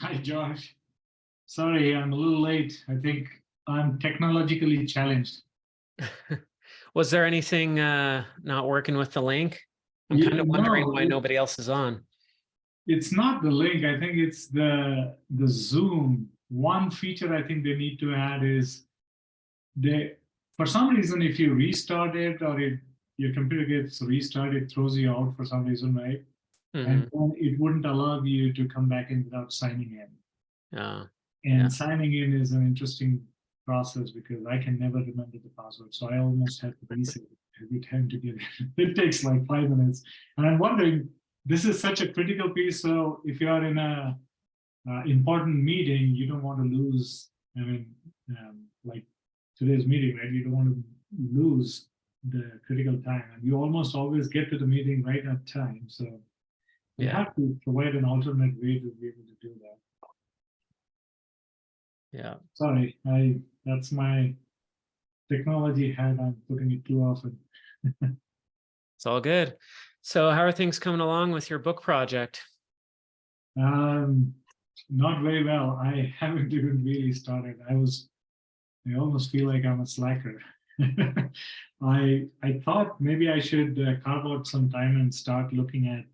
Hi, Josh. Sorry, I'm a little late. I think I'm technologically challenged. Was there anything not working with the link? I'm kind Yeah, of wondering no, why nobody else is on. it's not the link. I think it's the Zoom. One feature I think they need to add is they, for some reason, if you restart it or if your computer gets restarted, it throws you out for some reason, right? And Hmm. then it wouldn't allow you to come back in without signing in. Oh, yeah. And signing in is an interesting process because I can never remember the password. So I almost have to reset it every time to get it. It takes like 5 minutes. And I'm wondering, this is such a critical piece. So if you are in a important meeting, you don't want to lose. I mean, like today's meeting, right? You don't want to lose the critical time. And you almost always get to the meeting right at time. So they Yeah. have to provide an alternate way to be able to do that. Yeah. Sorry, that's my technology hat. I'm putting it too often. It's all good. So how are things coming along with your book project? Um, Not very well. I haven't even really started. I almost feel like I'm a slacker. I thought maybe I should carve out some time and start looking at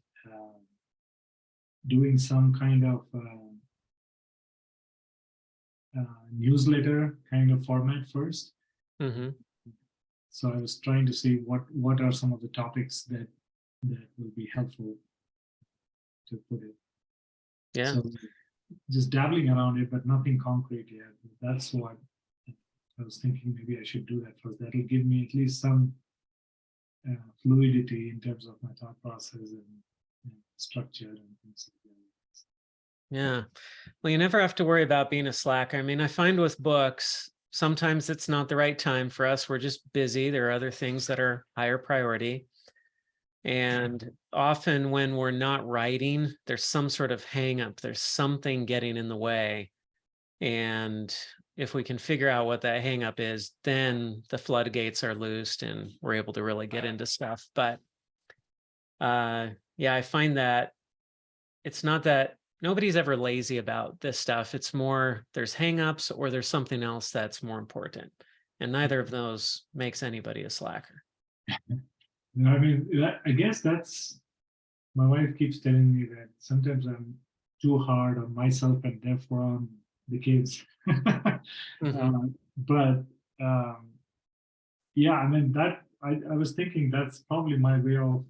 doing some kind of newsletter kind of format first. Hmm. So I was trying to see what are some of the topics that will be helpful to put it. Yeah. So just dabbling around it, but nothing concrete yet. That's what I was thinking. Maybe I should do that first. That'll give me at least some fluidity in terms of my thought process and structure and things like that. Yeah. Well, you never have to worry about being a slacker. I mean, I find with books, sometimes it's not the right time for us. We're just busy. There are other things that are higher priority. And often when we're not writing, there's some sort of hang up. There's something getting in the way. And if we can figure out what that hang up is, then the floodgates are loosed and we're able to really get into stuff. But yeah, I find that it's not that nobody's ever lazy about this stuff. It's more there's hangups or there's something else that's more important. And neither of those makes anybody a slacker. I mean, I guess that's my wife keeps telling me that sometimes I'm too hard on myself and therefore on the kids. Hmm. But yeah, I mean that I was thinking that's probably my way of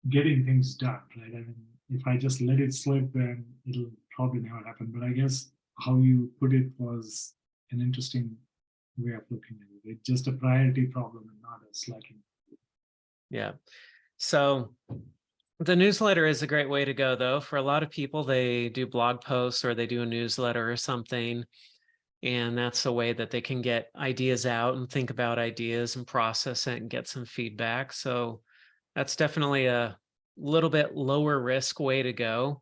getting things done, right? I mean, if I just let it slip, then it'll probably never happen. But I guess how you put it was an interesting way of looking at it. It's just a priority problem and not a slacking. Yeah. So the newsletter is a great way to go, though. For a lot of people, they do blog posts or they do a newsletter or something. And that's a way that they can get ideas out and think about ideas and process it and get some feedback. So that's definitely a little bit lower risk way to go,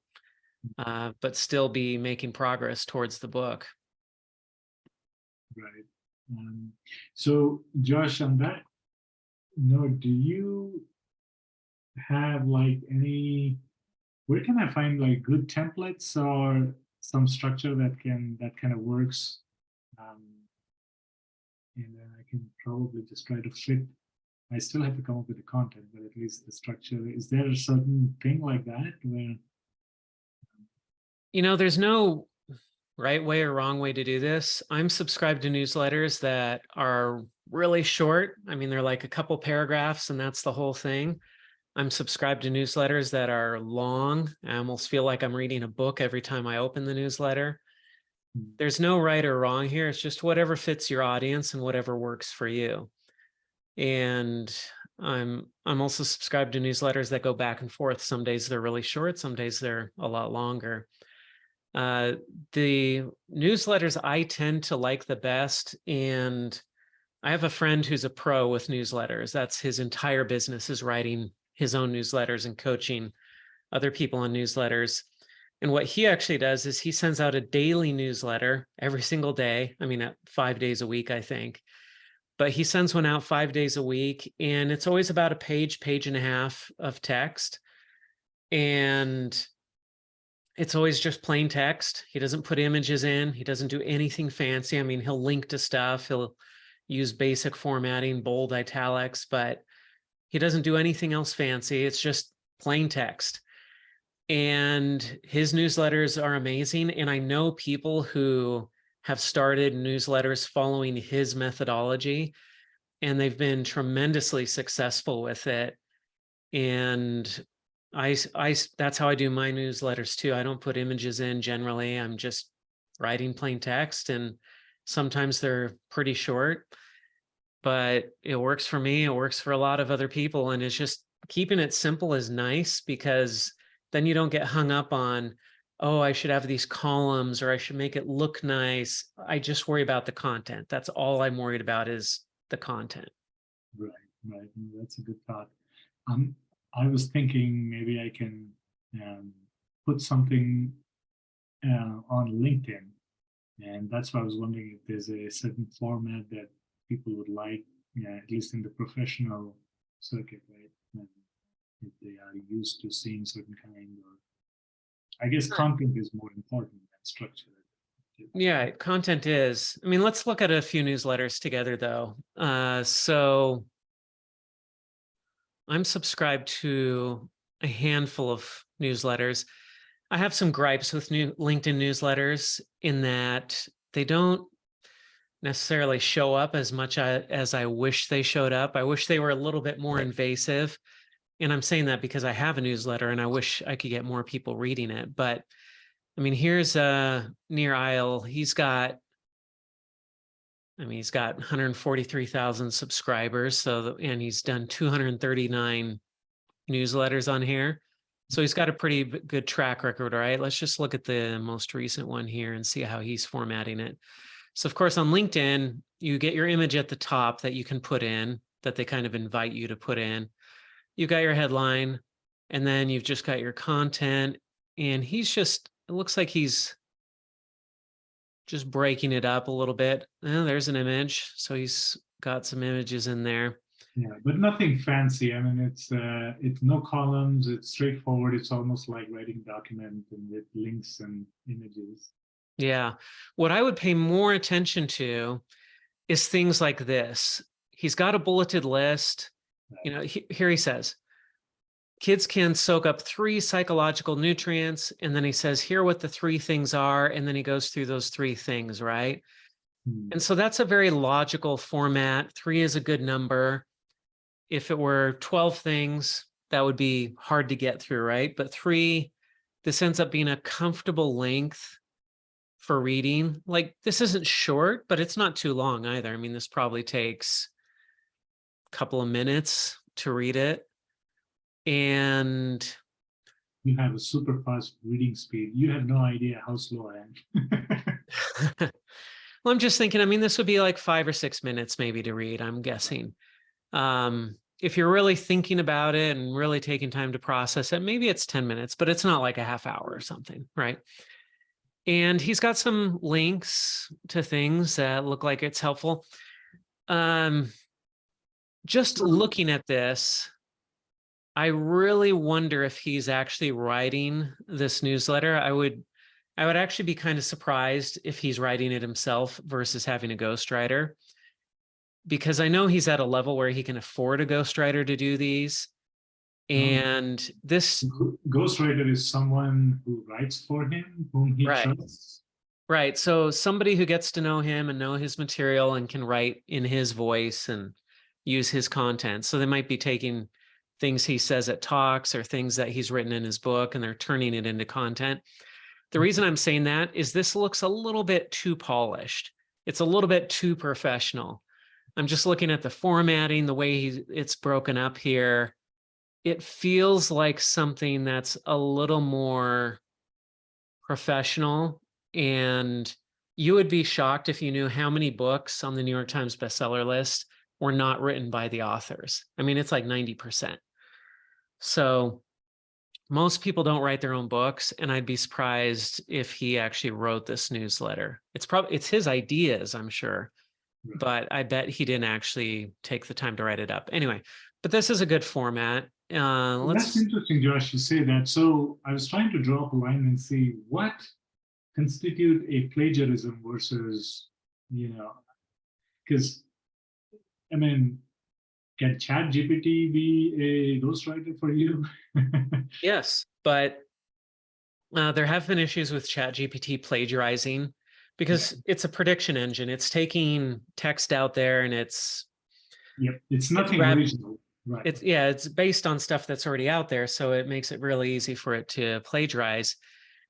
but still be making progress towards the book. Right. So, Josh, on that note, do you have like where can I find like good templates or some structure that kind of works? Um, and then I can probably just try to fit. I still have to come up with the content, but at least the structure. Is there a certain thing like that where? There's no right way or wrong way to do this. I'm subscribed to newsletters that are really short. I mean, they're like a couple paragraphs and that's the whole thing. I'm subscribed to newsletters that are long. I almost feel like I'm reading a book every time I open the newsletter. There's no right or wrong here. It's just whatever fits your audience and whatever works for you. And I'm also subscribed to newsletters that go back and forth. Some days they're really short, some days they're a lot longer. The newsletters I tend to like the best, and I have a friend who's a pro with newsletters. That's his entire business, is writing his own newsletters and coaching other people on newsletters. And what he actually does is he sends out a daily newsletter every single day. I mean, 5 days a week, I think. But he sends one out 5 days a week, and it's always about a page and a half of text. And It's always just plain text. He doesn't put images in. He doesn't do anything fancy. I mean, he'll link to stuff. He'll use basic formatting, bold italics, but he doesn't do anything else fancy. It's just plain text. And his newsletters are amazing. And I know people who have started newsletters following his methodology, and they've been tremendously successful with it. And that's how I do my newsletters too. I don't put images in generally. I'm just writing plain text, and sometimes they're pretty short, but it works for me. It works for a lot of other people. And it's just keeping it simple is nice, because then you don't get hung up on, oh, I should have these columns, or I should make it look nice. I just worry about the content. That's all I'm worried about, is the content. Right, right. That's a good thought. I was thinking maybe I can put something on LinkedIn, and that's why I was wondering if there's a certain format that people would like, at least in the professional circuit, right? And if they are used to seeing certain kind, or I guess content is more important than structure. Yeah, content is. I mean, let's look at a few newsletters together, though. So I'm subscribed to a handful of newsletters. I have some gripes with LinkedIn newsletters in that they don't necessarily show up as much as I wish they showed up. I wish they were a little bit more invasive. And I'm saying that because I have a newsletter and I wish I could get more people reading it. But I mean, here's Nir Eyal. He's got 143,000 subscribers. And he's done 239 newsletters on here. So he's got a pretty good track record, right? Let's just look at the most recent one here and see how he's formatting it. So of course, on LinkedIn, you get your image at the top that you can put in, that they kind of invite you to put in. You got your headline, and then you've just got your content. And it looks like he's just breaking it up a little bit. There's an image. So he's got some images in there. Yeah, but nothing fancy. I mean, it's no columns. It's straightforward. It's almost like writing a document and with links and images. Yeah. What I would pay more attention to is things like this. He's got a bulleted list. Here he says, kids can soak up 3 psychological nutrients. And then he says, here are what the 3 things are. And then he goes through those 3 things, right? And so that's a very logical format. 3 is a good number. If it were 12 things, that would be hard to get through, right? But 3, this ends up being a comfortable length for reading. Like, this isn't short, but it's not too long either. I mean, this probably takes a couple of minutes to read it. And you have a super fast reading speed. You have no idea how slow I am. well, I'm just thinking, I mean, this would be like 5 or 6 minutes maybe to read, I'm guessing. If you're really thinking about it and really taking time to process it, maybe it's 10 minutes, but it's not like a half hour or something, right? And he's got some links to things that look like it's helpful. Just looking at this, I really wonder if he's actually writing this newsletter. I would actually be kind of surprised if he's writing it himself versus having a ghostwriter, because I know he's at a level where he can afford a ghostwriter to do these. And this ghostwriter is someone who writes for him, whom he trusts. Right. So somebody who gets to know him and know his material and can write in his voice and use his content. So they might be taking things he says at talks or things that he's written in his book, and they're turning it into content. The reason I'm saying that is this looks a little bit too polished. It's a little bit too professional. I'm just looking at the formatting, the way it's broken up here. It feels like something that's a little more professional, and you would be shocked if you knew how many books on the New York Times bestseller list were not written by the authors. I mean, it's like 90%. So most people don't write their own books, and I'd be surprised if he actually wrote this newsletter. It's his ideas, I'm sure, but I bet he didn't actually take the time to write it up. Anyway, but this is a good format. That's let's, interesting, Josh, you say that. So I was trying to draw up a line and see what constitute a plagiarism versus, because I mean, can ChatGPT be a ghostwriter for you? yes, but there have been issues with ChatGPT plagiarizing because it's a prediction engine. It's taking text out there and it's Nothing original, right? it's based on stuff that's already out there, so it makes it really easy for it to plagiarize.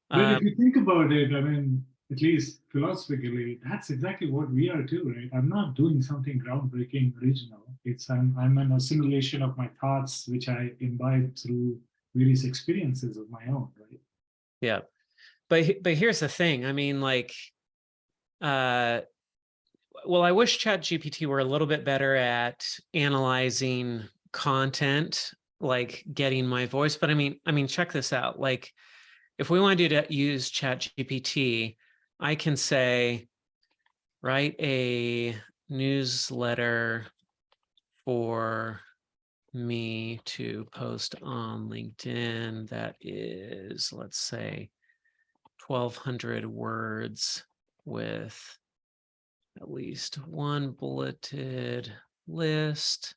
But if you think about it, I mean, at least philosophically, that's exactly what we are too, right? I'm not doing something groundbreaking, original. I'm an assimilation of my thoughts, which I imbibe through various experiences of my own, right? Yeah, but here's the thing. I mean, like, well, I wish ChatGPT were a little bit better at analyzing content, like getting my voice. But I mean, check this out. Like, if we want to use ChatGPT, I can say, write a newsletter for me to post on LinkedIn that is, let's say, 1,200 words with at least one bulleted list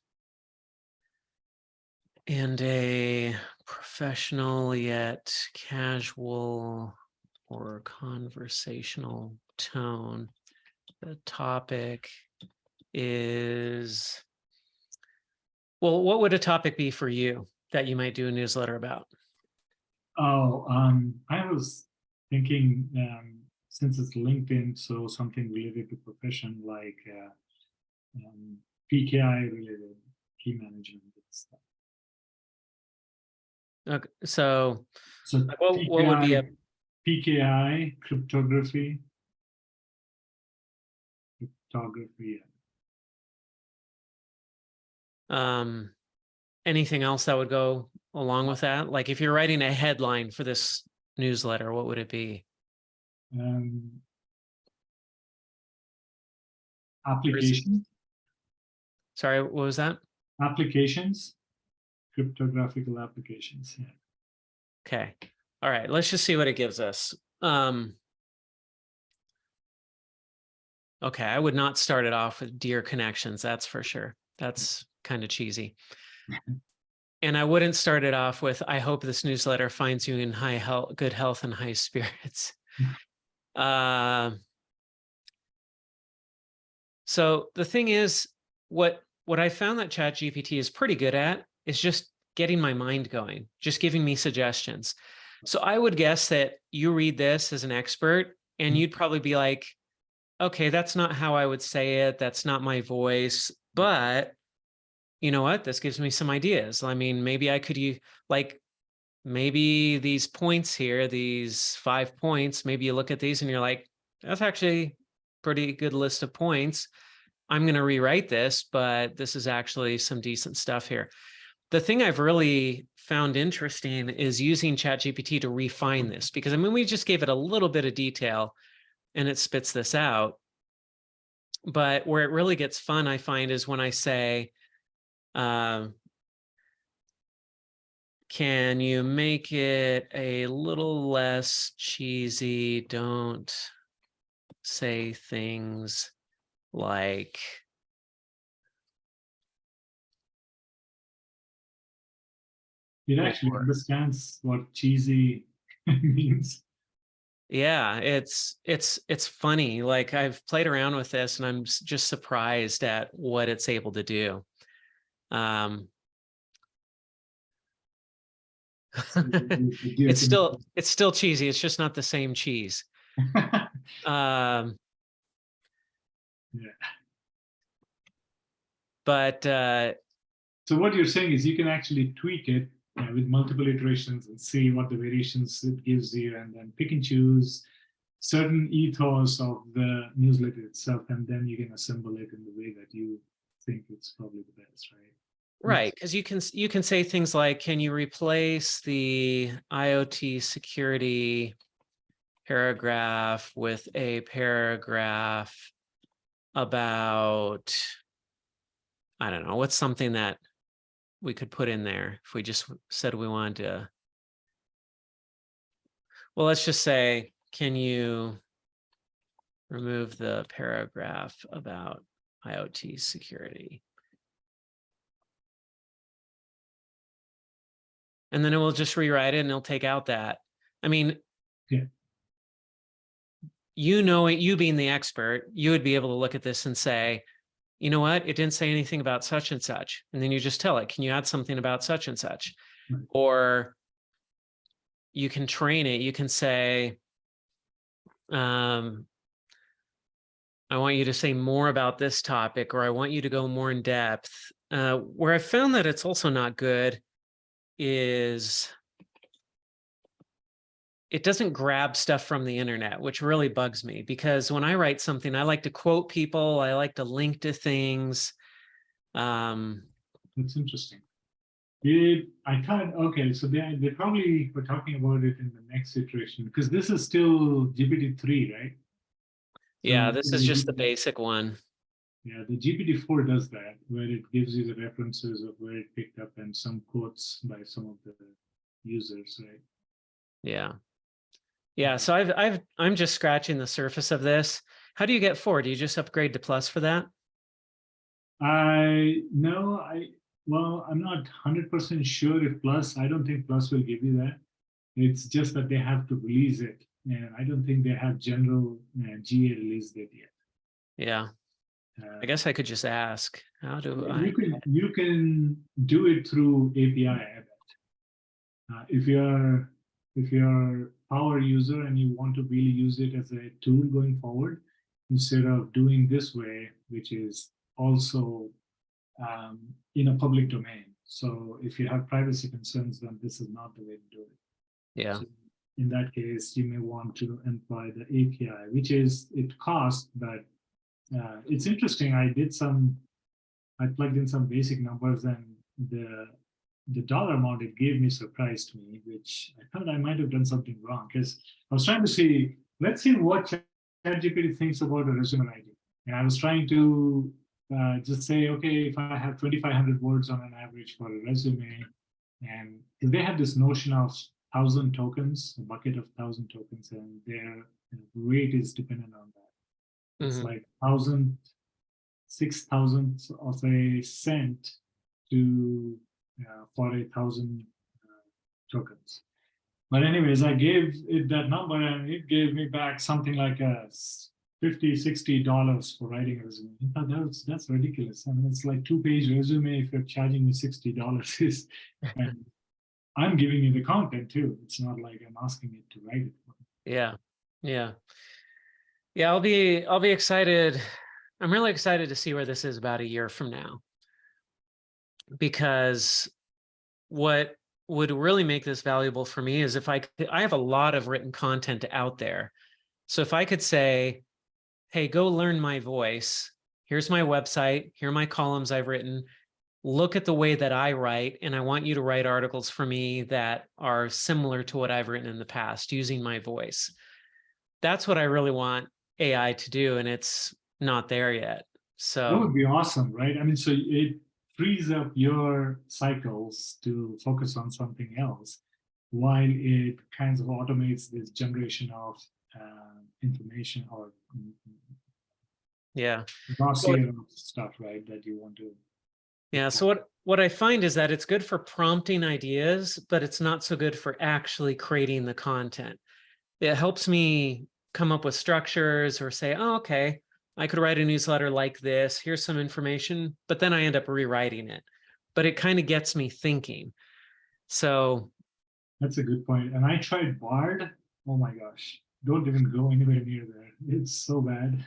and a professional yet casual or conversational tone. The topic is, well, what would a topic be for you that you might do a newsletter about? Oh, I was thinking, since it's LinkedIn, so something related to profession like PKI related, key management stuff. Okay, so So what would be a PKI, cryptography. anything else that would go along with that? Like if you're writing a headline for this newsletter, what would it be? Application. Sorry, what was that? Applications, cryptographical applications. Yeah. Okay. All right. Let's just see what it gives us. Okay. I would not start it off with dear connections. That's for sure. That's kind of cheesy. And I wouldn't start it off with, I hope this newsletter finds you in good health and high spirits. So the thing is, what I found that ChatGPT is pretty good at is just getting my mind going, just giving me suggestions. So I would guess that you read this as an expert and you'd probably be like, okay, that's not how I would say it. That's not my voice, but you know what? This gives me some ideas. I mean, maybe I could use, like, maybe these points here, these 5 points, maybe you look at these and you're like, that's actually pretty good list of points. I'm going to rewrite this, but this is actually some decent stuff here. The thing I've really found interesting is using ChatGPT to refine this, because I mean, we just gave it a little bit of detail and it spits this out. But where it really gets fun, I find, is when I say, can you make it a little less cheesy? Don't say things like, It actually understands what cheesy means. Yeah, it's funny. Like I've played around with this and I'm just surprised at what it's able to do. It's still cheesy. It's just not the same cheese. Yeah. But so what you're saying is you can actually tweak it with multiple iterations and see what the variations it gives you, and then pick and choose certain ethos of the newsletter itself, and then you can assemble it in the way that you think it's probably the best, right? right, because you can say things like, can you replace the IoT security paragraph with a paragraph about, I don't know, what's something that we could put in there if we just said we wanted to. Well, let's just say, can you remove the paragraph about IoT security? And then it will just rewrite it and it'll take out that. I mean, Yeah. You know it, you being the expert, you would be able to look at this and say, you know what, it didn't say anything about such and such. And then you just tell it, can you add something about such and such? Right. Or you can train it. You can say, I want you to say more about this topic, or I want you to go more in depth. Where I found that it's also not good is it doesn't grab stuff from the internet, which really bugs me, because when I write something, I like to quote people, I like to link to things. That's interesting. I thought, okay, so they probably were talking about it in the next iteration, because this is still GPT-3, right? Yeah, So this is just the basic one. Yeah, the GPT-4 does that, where it gives you the references of where it picked up and some quotes by some of the users, right? Yeah. Yeah, so I'm just scratching the surface of this. How do you get 4? Do you just upgrade to Plus for that? Well, I'm not 100% sure if Plus, I don't think Plus will give you that. It's just that they have to release it. And I don't think they have general GA released it yet. Yeah. I guess I could just ask. How do I? You can do it through API, I bet. If you're a power user and you want to really use it as a tool going forward, instead of doing this way, which is also in a public domain. So if you have privacy concerns, then this is not the way to do it. Yeah. So in that case, you may want to employ the API, which is, it costs, but it's interesting. I plugged in some basic numbers, and the dollar amount it gave me surprised me, which I thought I might have done something wrong, because I was trying to see, let's see what ChatGPT thinks about a resume writing. And I was trying to just say, okay, if I have 2,500 words on an average for a resume, and they have this notion of 1,000 tokens, a bucket of 1,000 tokens, and their rate is dependent on that. It's like 6,000 of a cent to for 1,000 tokens. But anyways, I gave it that number, and it gave me back something like a $50-$60 for writing a resume. I thought that's ridiculous. I mean, it's like 2-page resume if you're charging me $60. And I'm giving you the content too. It's not like I'm asking it to write it. Yeah. Yeah. Yeah, I'll be excited. I'm really excited to see where this is about a year from now. Because what would really make this valuable for me is if I have a lot of written content out there. So if I could say, hey, go learn my voice. Here's my website. Here are my columns I've written. Look at the way that I write, and I want you to write articles for me that are similar to what I've written in the past using my voice. That's what I really want AI to do, and it's not there yet. So that would be awesome, right? I mean, so it frees up your cycles to focus on something else, while it kind of automates this generation of information or dossier of stuff, right, that you want to. Yeah, so what I find is that it's good for prompting ideas, but it's not so good for actually creating the content. It helps me come up with structures or say, oh, okay, I could write a newsletter like this. Here's some information, but then I end up rewriting it. But it kind of gets me thinking. So that's a good point. And I tried Bard. Oh my gosh, don't even go anywhere near there. It's so bad.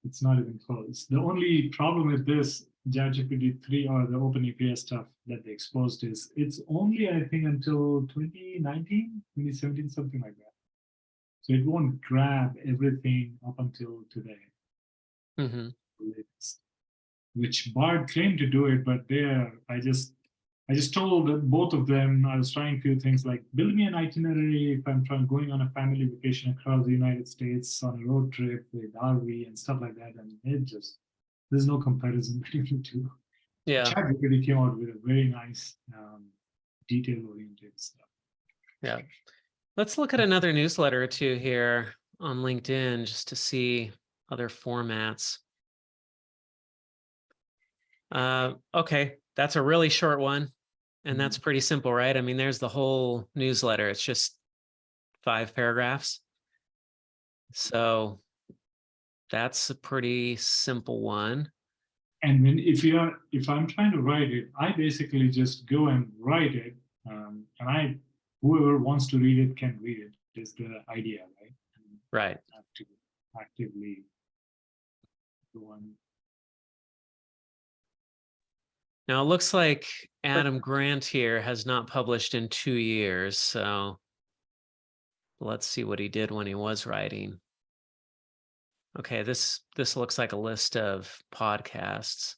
It's not even close. The only problem with this ChatGPT 3 or the OpenAPI stuff that they exposed is it's only, I think, until 2019, 2017, something like that. So it won't grab everything up until today. Which Bard claimed to do it, but I just told both of them, I was trying a few things like build me an itinerary if I'm going on a family vacation across the United States on a road trip with RV and stuff like that. And it just there's no comparison between the two. Yeah. ChatGPT came out with a very nice detail-oriented stuff. Yeah. Let's look at another newsletter or two here on LinkedIn just to see other formats. Okay, that's a really short one. And that's pretty simple, right? I mean, there's the whole newsletter. It's just 5 paragraphs. So that's a pretty simple one. And when if I'm trying to write it, I basically just go and write it, and whoever wants to read it can read it. Is the idea, right? And Right. I have to actively go on. Now it looks like Adam Grant here has not published in 2 years. So let's see what he did when he was writing. Okay, this looks like a list of podcasts.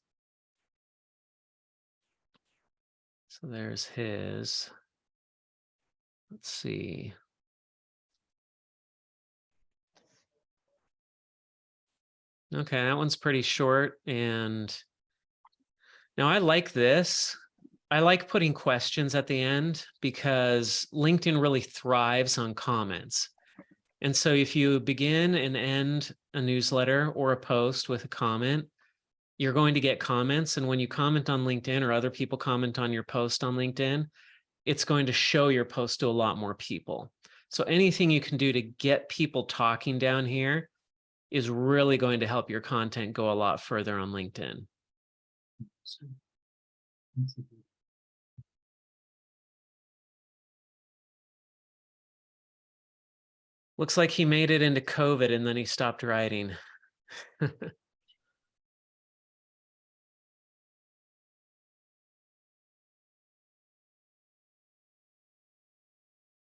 So there's his. Let's see. Okay, that one's pretty short. And now I like this. I like putting questions at the end because LinkedIn really thrives on comments. And so if you begin and end a newsletter or a post with a comment, you're going to get comments. And when you comment on LinkedIn or other people comment on your post on LinkedIn, it's going to show your post to a lot more people. So anything you can do to get people talking down here is really going to help your content go a lot further on LinkedIn. Looks like he made it into COVID and then he stopped writing.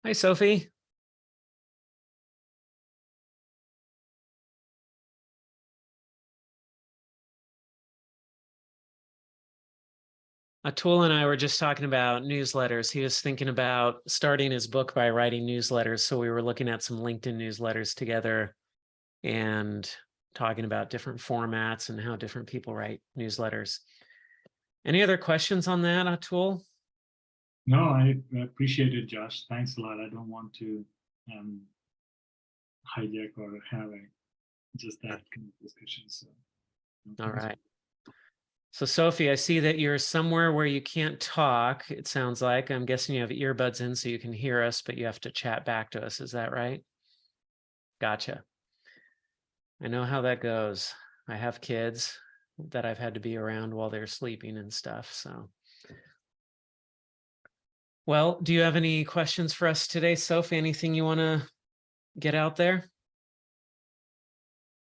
Hi, Sophie. Atul and I were just talking about newsletters. He was thinking about starting his book by writing newsletters. So we were looking at some LinkedIn newsletters together and talking about different formats and how different people write newsletters. Any other questions on that, Atul? No, I appreciate it, Josh. Thanks a lot. I don't want to hijack or have just that kind of discussion. So, all right. So Sophie, I see that you're somewhere where you can't talk. It sounds like, I'm guessing you have earbuds in so you can hear us, but you have to chat back to us. Is that right? Gotcha. I know how that goes. I have kids that I've had to be around while they're sleeping and stuff. So, well, do you have any questions for us today, Sophie? Anything you want to get out there?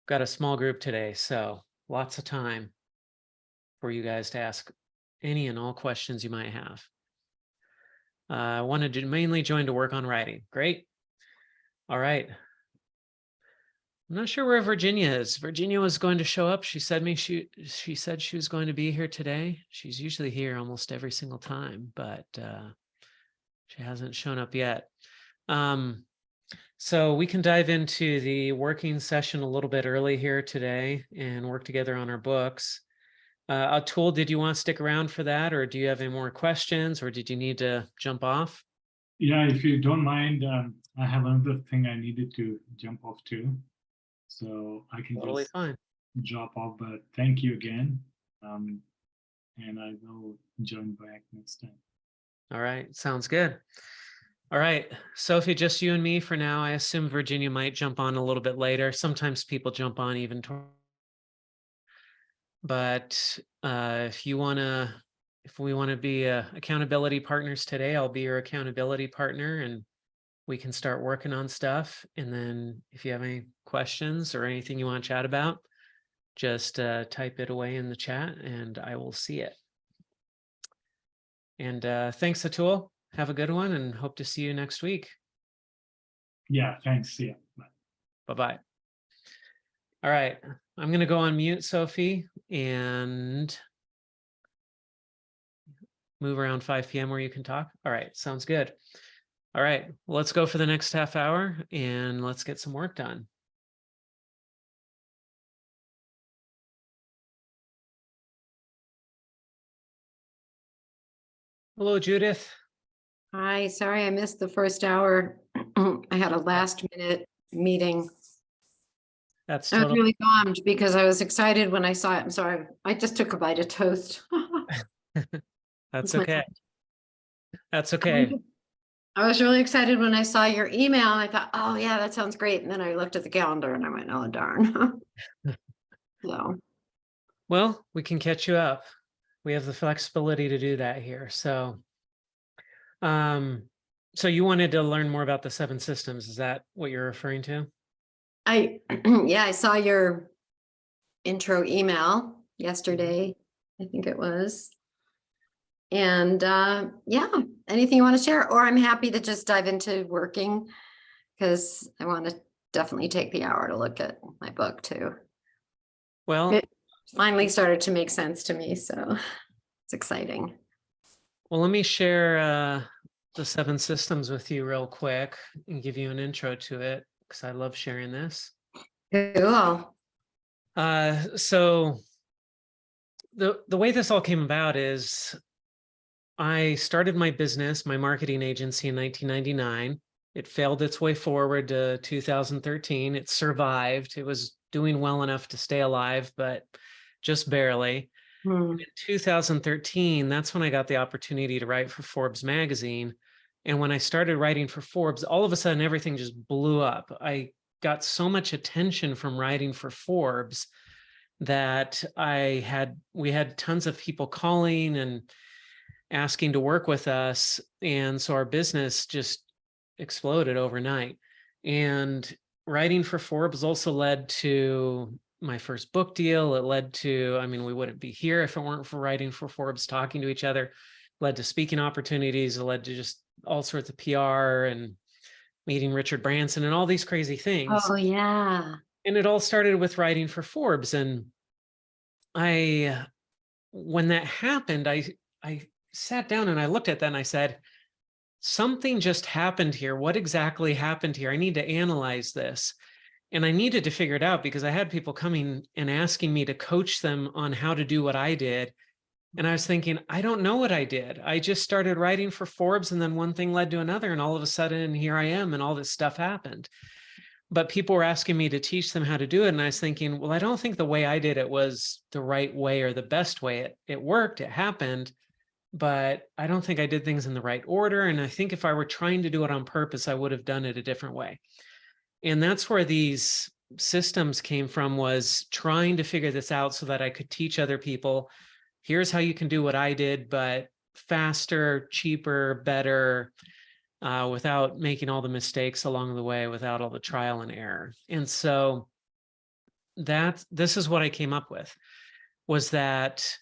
Got a small group today, so lots of time for you guys to ask any and all questions you might have. I wanted to mainly join to work on writing. Great. All right. I'm not sure where Virginia is. Virginia was going to show up. She said she said she was going to be here today. She's usually here almost every single time, but she hasn't shown up yet. So we can dive into the working session a little bit early here today and work together on our books. Atul, did you want to stick around for that, or do you have any more questions, or did you need to jump off? Yeah, if you don't mind, I have another thing I needed to jump off to. So I can Totally just fine. drop off, but thank you again. And I will join back next time. All right, sounds good. All right, Sophie, just you and me for now. I assume Virginia might jump on a little bit later. Sometimes people jump on even. But if we want to be accountability partners today, I'll be your accountability partner and we can start working on stuff. And then if you have any questions or anything you want to chat about, just type it away in the chat and I will see it. And thanks, Atul. Have a good one and hope to see you next week. Yeah, thanks. See ya. Bye. Bye-bye. All right, I'm going to go on mute, Sophie, and move around 5 p.m. where you can talk. All right, sounds good. All right, well, let's go for the next half hour and let's get some work done. Hello, Judith. Hi, sorry I missed the first hour. I had a last minute meeting. That's I was totally really bummed because I was excited when I saw it. I'm sorry. I just took a bite of toast. that's It's my- okay. That's okay. I was really excited when I saw your email. I thought, oh yeah, that sounds great. And then I looked at the calendar and I went, oh darn. So Well, we can catch you up. We have the flexibility to do that here. Um, so you wanted to learn more about the 7 systems. Is that what you're referring to? yeah, I saw your intro email yesterday, I think it was. And yeah, anything you want to share, or I'm happy to just dive into working because I want to definitely take the hour to look at my book too. Well, It finally started to make sense to me, so it's exciting. well, let me share the 7 systems with you real quick and give you an intro to it because I love sharing this. Cool. So the way this all came about is I started my business, my marketing agency in 1999. It failed its way forward to 2013. It survived. It was doing well enough to stay alive, but just barely. In 2013, that's when I got the opportunity to write for Forbes magazine. And when I started writing for Forbes, all of a sudden everything just blew up. I got so much attention from writing for Forbes that we had tons of people calling and asking to work with us. And so our business just exploded overnight. And writing for Forbes also led to my first book deal. It led to, I mean, we wouldn't be here if it weren't for writing for Forbes, talking to each other, led to speaking opportunities, it led to just all sorts of PR and meeting Richard Branson and all these crazy things. Oh yeah. And it all started with writing for Forbes. And when that happened, I sat down and I looked at that and I said, something just happened here. What exactly happened here? I need to analyze this. And I needed to figure it out because I had people coming and asking me to coach them on how to do what I did. And I was thinking, I don't know what I did. I just started writing for Forbes and then one thing led to another. And all of a sudden here I am and all this stuff happened. But people were asking me to teach them how to do it. And I was thinking, well, I don't think the way I did it was the right way or the best way. It worked, it happened, but I don't think I did things in the right order. And I think if I were trying to do it on purpose, I would have done it a different way. And that's where these systems came from, was trying to figure this out so that I could teach other people, here's how you can do what I did, but faster, cheaper, better, without making all the mistakes along the way, without all the trial and error. And so this is what I came up with, was that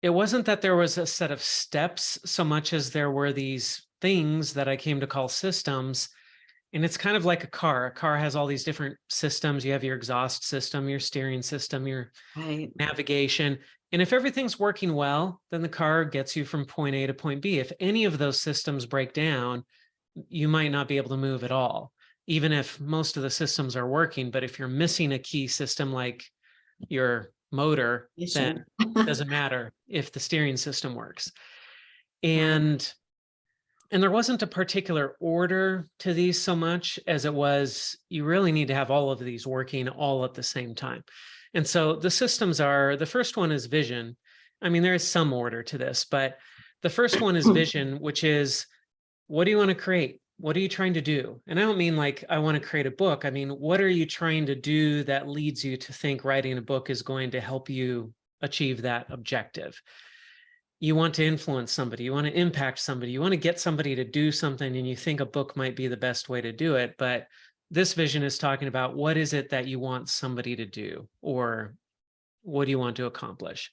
it wasn't that there was a set of steps so much as there were these things that I came to call systems. And it's kind of like a car. A car has all these different systems. You have your exhaust system, your steering system, your navigation. And if everything's working well, then the car gets you from point A to point B. If any of those systems break down, you might not be able to move at all, even if most of the systems are working. But if you're missing a key system like your motor, then it doesn't matter if the steering system works. And there wasn't a particular order to these so much as it was, you really need to have all of these working all at the same time. And so the systems are, the first one is vision. I mean, there is some order to this, but the first one is vision, which is, what do you want to create? What are you trying to do? And I don't mean like, I want to create a book. I mean, what are you trying to do that leads you to think writing a book is going to help you achieve that objective? You want to influence somebody, you want to impact somebody, you want to get somebody to do something, and you think a book might be the best way to do it. But this vision is talking about, what is it that you want somebody to do, or what do you want to accomplish?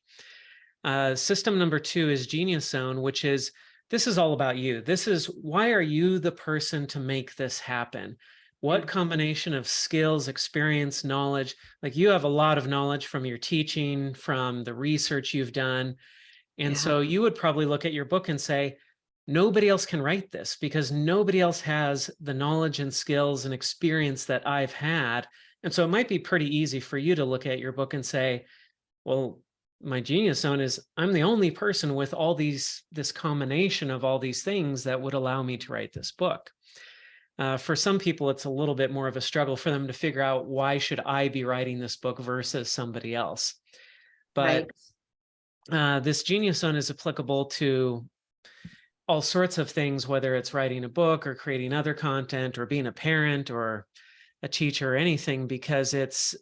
System number 2 is Genius Zone, which is, this is all about you. This is, why are you the person to make this happen? What combination of skills, experience, knowledge, like you have a lot of knowledge from your teaching, from the research you've done. And so you would probably look at your book and say, nobody else can write this because nobody else has the knowledge and skills and experience that I've had. And so it might be pretty easy for you to look at your book and say, well, my genius zone is I'm the only person with all this combination of all these things that would allow me to write this book. For some people, it's a little bit more of a struggle for them to figure out, why should I be writing this book versus somebody else? But this genius zone is applicable to all sorts of things, whether it's writing a book or creating other content or being a parent or a teacher or anything, because it's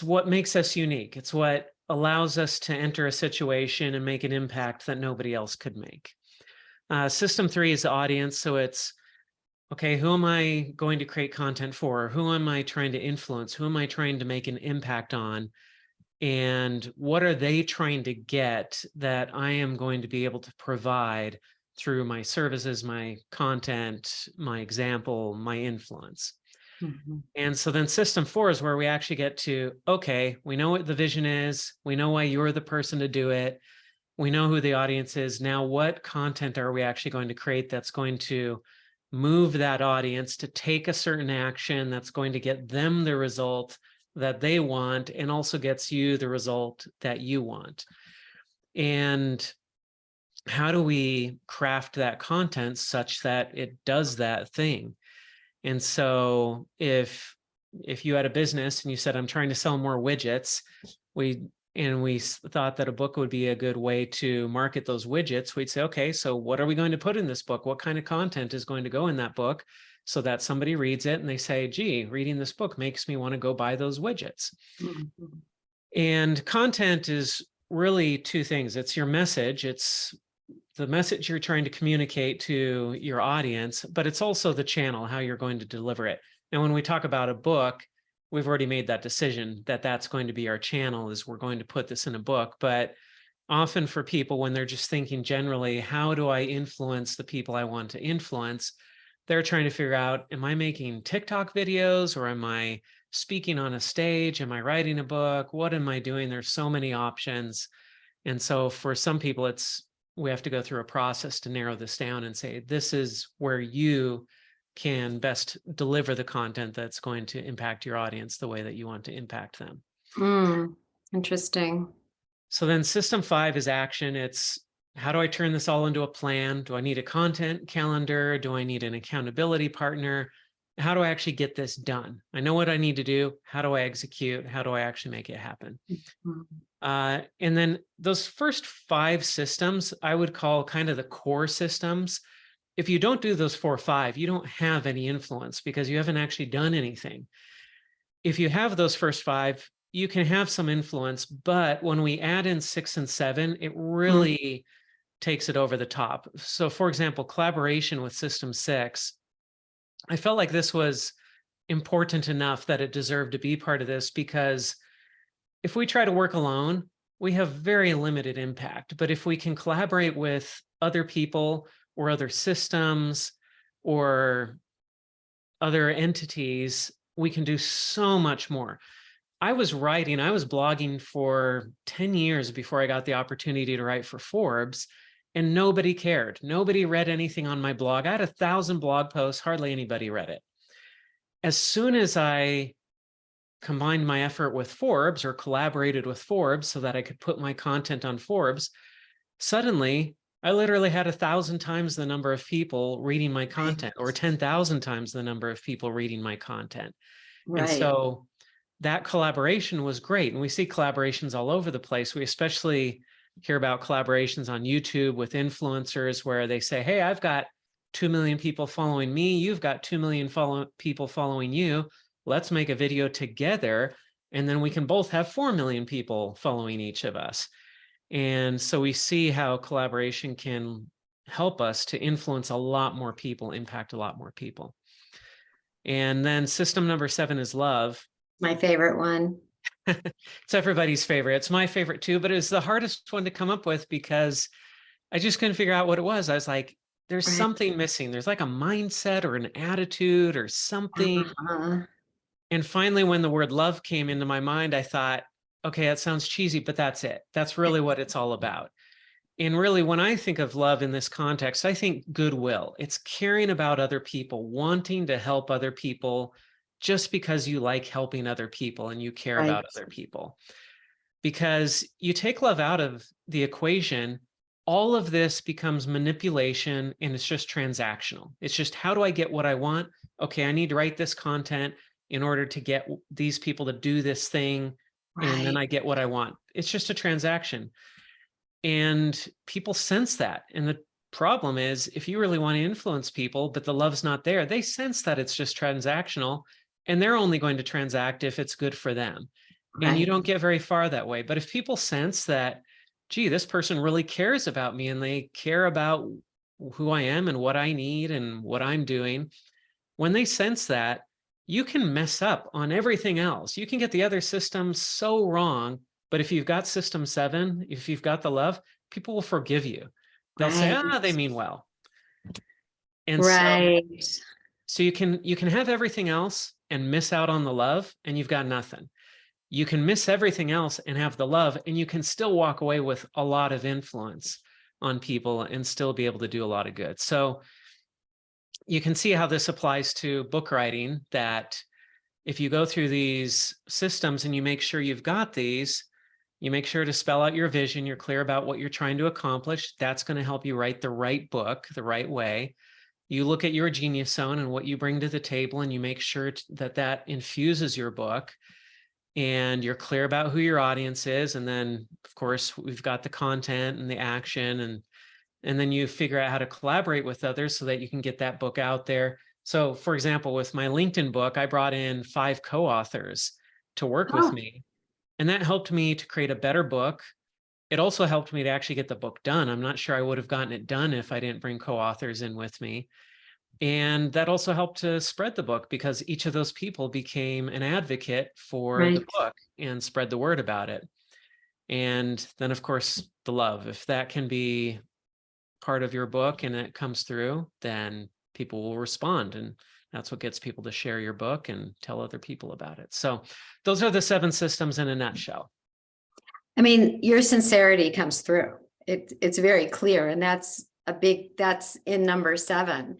what makes us unique. It's what allows us to enter a situation and make an impact that nobody else could make. System 3 is the audience. So it's, okay, who am I going to create content for? Who am I trying to influence? Who am I trying to make an impact on? And what are they trying to get that I am going to be able to provide through my services, my content, my example, my influence? And so then system 4 is where we actually get to, okay, we know what the vision is. We know why you're the person to do it. We know who the audience is. Now, what content are we actually going to create that's going to move that audience to take a certain action that's going to get them the result that they want, and also gets you the result that you want? And how do we craft that content such that it does that thing? And so if you had a business and you said, I'm trying to sell more widgets, we thought that a book would be a good way to market those widgets, we'd say, okay, so what are we going to put in this book? What kind of content is going to go in that book so that somebody reads it and they say, gee, reading this book makes me want to go buy those widgets. And content is really two things. It's your message. It's the message you're trying to communicate to your audience, but it's also the channel, how you're going to deliver it. And when we talk about a book, we've already made that decision that that's going to be our channel, is we're going to put this in a book. But often for people, when they're just thinking generally, how do I influence the people I want to influence? They're trying to figure out, am I making TikTok videos, or am I speaking on a stage? Am I writing a book? What am I doing? There's so many options. And so for some people, we have to go through a process to narrow this down and say, this is where you can best deliver the content that's going to impact your audience the way that you want to impact them. Interesting. So then system 5 is action. It's, how do I turn this all into a plan? Do I need a content calendar? Do I need an accountability partner? How do I actually get this done? I know what I need to do. How do I execute? How do I actually make it happen? And then those first 5 systems, I would call kind of the core systems. If you don't do those 4 or 5, you don't have any influence because you haven't actually done anything. If you have those first 5, you can have some influence, but when we add in 6 and 7, it really takes it over the top. So for example, collaboration with system 6, I felt like this was important enough that it deserved to be part of this, because if we try to work alone, we have very limited impact. But if we can collaborate with other people or other systems or other entities, we can do so much more. I was blogging for 10 years before I got the opportunity to write for Forbes, and nobody cared. Nobody read anything on my blog. I had 1,000 blog posts, hardly anybody read it. As soon as I combined my effort with Forbes, or collaborated with Forbes so that I could put my content on Forbes, suddenly I literally had 1,000 times the number of people reading my content, or 10,000 times the number of people reading my content. And so that collaboration was great. And we see collaborations all over the place. We especially hear about collaborations on YouTube with influencers where they say, hey, I've got 2 million people following me. You've got 2 million people following you. Let's make a video together. And then we can both have 4 million people following each of us. And so we see how collaboration can help us to influence a lot more people, impact a lot more people. And then system number 7 is love. My favorite one. It's everybody's favorite. It's my favorite too, but it's the hardest one to come up with because I just couldn't figure out what it was. I was like, there's something missing. There's like a mindset or an attitude or something. And finally, when the word love came into my mind, I thought, okay, that sounds cheesy, but that's it. That's really what it's all about. And really, when I think of love in this context, I think goodwill. It's caring about other people, wanting to help other people just because you like helping other people and you care about other people. because you take love out of the equation, all of this becomes manipulation and it's just transactional. It's just, how do I get what I want? Okay, I need to write this content in order to get these people to do this thing, and then I get what I want. It's just a transaction. And people sense that. And the problem is, if you really want to influence people, but the love's not there, they sense that it's just transactional, and they're only going to transact if it's good for them. And you don't get very far that way. But if people sense that, gee, this person really cares about me and they care about who I am and what I need and what I'm doing, when they sense that, you can mess up on everything else. You can get the other systems so wrong, but if you've got system 7, if you've got the love, people will forgive you. They'll say, they mean well. And so you can have everything else and miss out on the love, and you've got nothing. You can miss everything else and have the love, and you can still walk away with a lot of influence on people and still be able to do a lot of good. So you can see how this applies to book writing, that if you go through these systems and you make sure you've got these, you make sure to spell out your vision, you're clear about what you're trying to accomplish, that's going to help you write the right book the right way. You look at your genius zone and what you bring to the table, and you make sure that that infuses your book, and you're clear about who your audience is. And then, of course, we've got the content and the action, and then you figure out how to collaborate with others so that you can get that book out there. So, for example, with my LinkedIn book, I brought in 5 co-authors to work with me, and that helped me to create a better book. It also helped me to actually get the book done. I'm not sure I would have gotten it done if I didn't bring co-authors in with me. And that also helped to spread the book, because each of those people became an advocate for the book and spread the word about it. And then, of course, the love. If that can be part of your book and it comes through, then people will respond. And that's what gets people to share your book and tell other people about it. So those are the 7 systems in a nutshell. I mean, your sincerity comes through. It's very clear. And that's in number 7.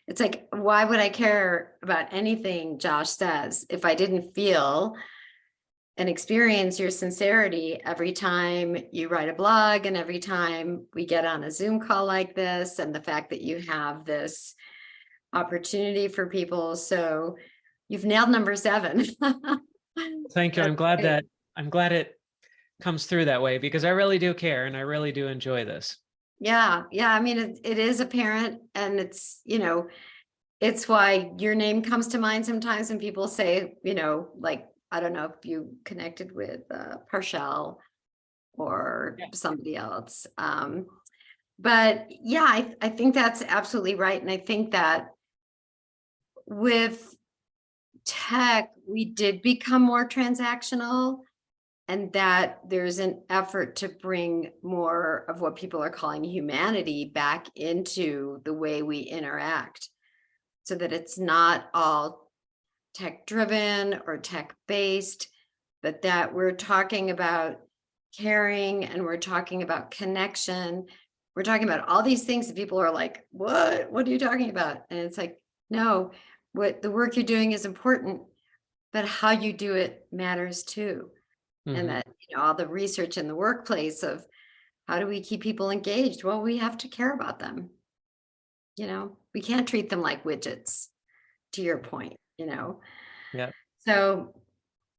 It's like, why would I care about anything Josh says if I didn't feel and experience your sincerity every time you write a blog and every time we get on a Zoom call like this, and the fact that you have this opportunity for people. So you've nailed number 7. Thank you. I'm glad it comes through that way, because I really do care and I really do enjoy this. Yeah. I mean, it is apparent, and it's, it's why your name comes to mind sometimes when people say, like, I don't know if you connected with Parshell or somebody else. But yeah, I think that's absolutely right. And I think that with tech, we did become more transactional, and that there's an effort to bring more of what people are calling humanity back into the way we interact, so that it's not all tech driven or tech based, but that we're talking about caring, and we're talking about connection. We're talking about all these things that people are like, what are you talking about? And it's like, no, what the work you're doing is important, but how you do it matters too. Mm-hmm. And that, all the research in the workplace of how do we keep people engaged? Well, we have to care about them. We can't treat them like widgets, to your point, Yeah. So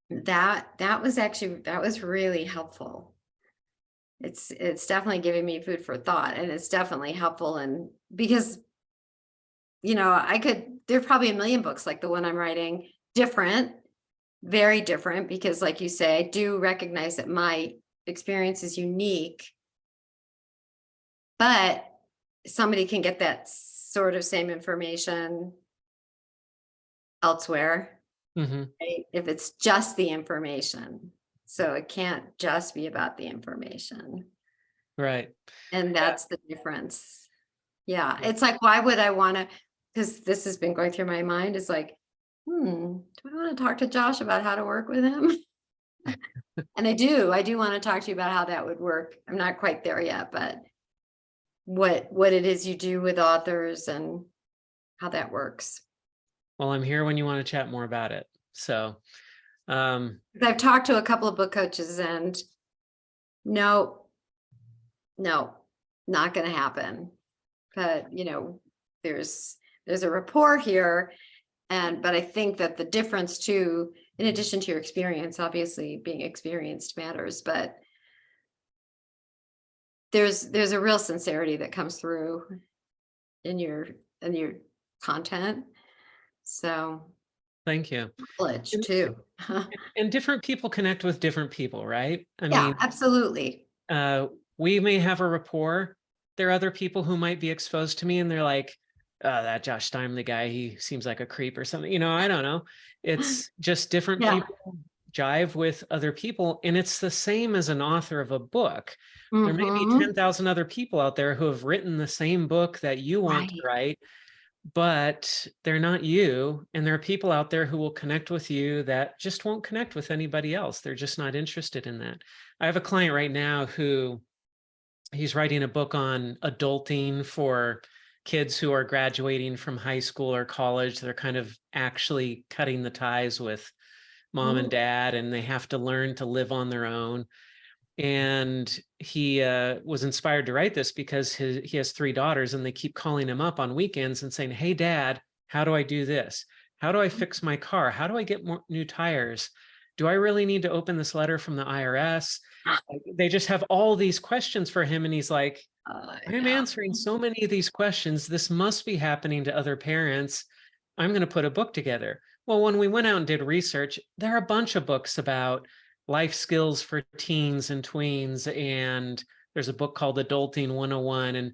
that was really helpful. It's definitely giving me food for thought, and it's definitely helpful. And because, there's probably a million books like the one I'm writing, different, very different, because like you say, I do recognize that my experience is unique, but somebody can get that sort of same information elsewhere, right? If it's just the information. So it can't just be about the information. Right. And that's the difference. Yeah. It's like, why would I want to, because this has been going through my mind, is like, do I want to talk to Josh about how to work with him? And I do want to talk to you about how that would work. I'm not quite there yet, but what it is you do with authors and how that works. Well, I'm here when you want to chat more about it. So I've talked to a couple of book coaches, and no, not going to happen. But, you know, there's a rapport here. But I think that the difference too, in addition to your experience, obviously being experienced matters, but there's a real sincerity that comes through in your content. So Thank you. knowledge too. And different people connect with different people, right? I Yeah, mean, absolutely. we may have a rapport. There are other people who might be exposed to me and they're like, oh, that Josh Steimle guy, he seems like a creep or something. You know, I don't know. It's just different Yeah. people jive with other people. And it's the same as an author of a book. There may be Mhm. 10,000 other people out there who have written the same book that you want to write, but they're not you. And there are people out there who will connect with you that just won't connect with anybody else. They're just not interested in that. I have a client right now who he's writing a book on adulting for kids who are graduating from high school or college. They're kind of actually cutting the ties with mom and dad, and they have to learn to live on their own. And he was inspired to write this because he has 3 daughters and they keep calling him up on weekends and saying, hey, Dad, how do I do this? How do I fix my car? How do I get more new tires? Do I really need to open this letter from the IRS? They just have all these questions for him. And he's like, I'm answering so many of these questions. This must be happening to other parents. I'm going to put a book together. Well, when we went out and did research, there are a bunch of books about life skills for teens and tweens. And there's a book called Adulting 101.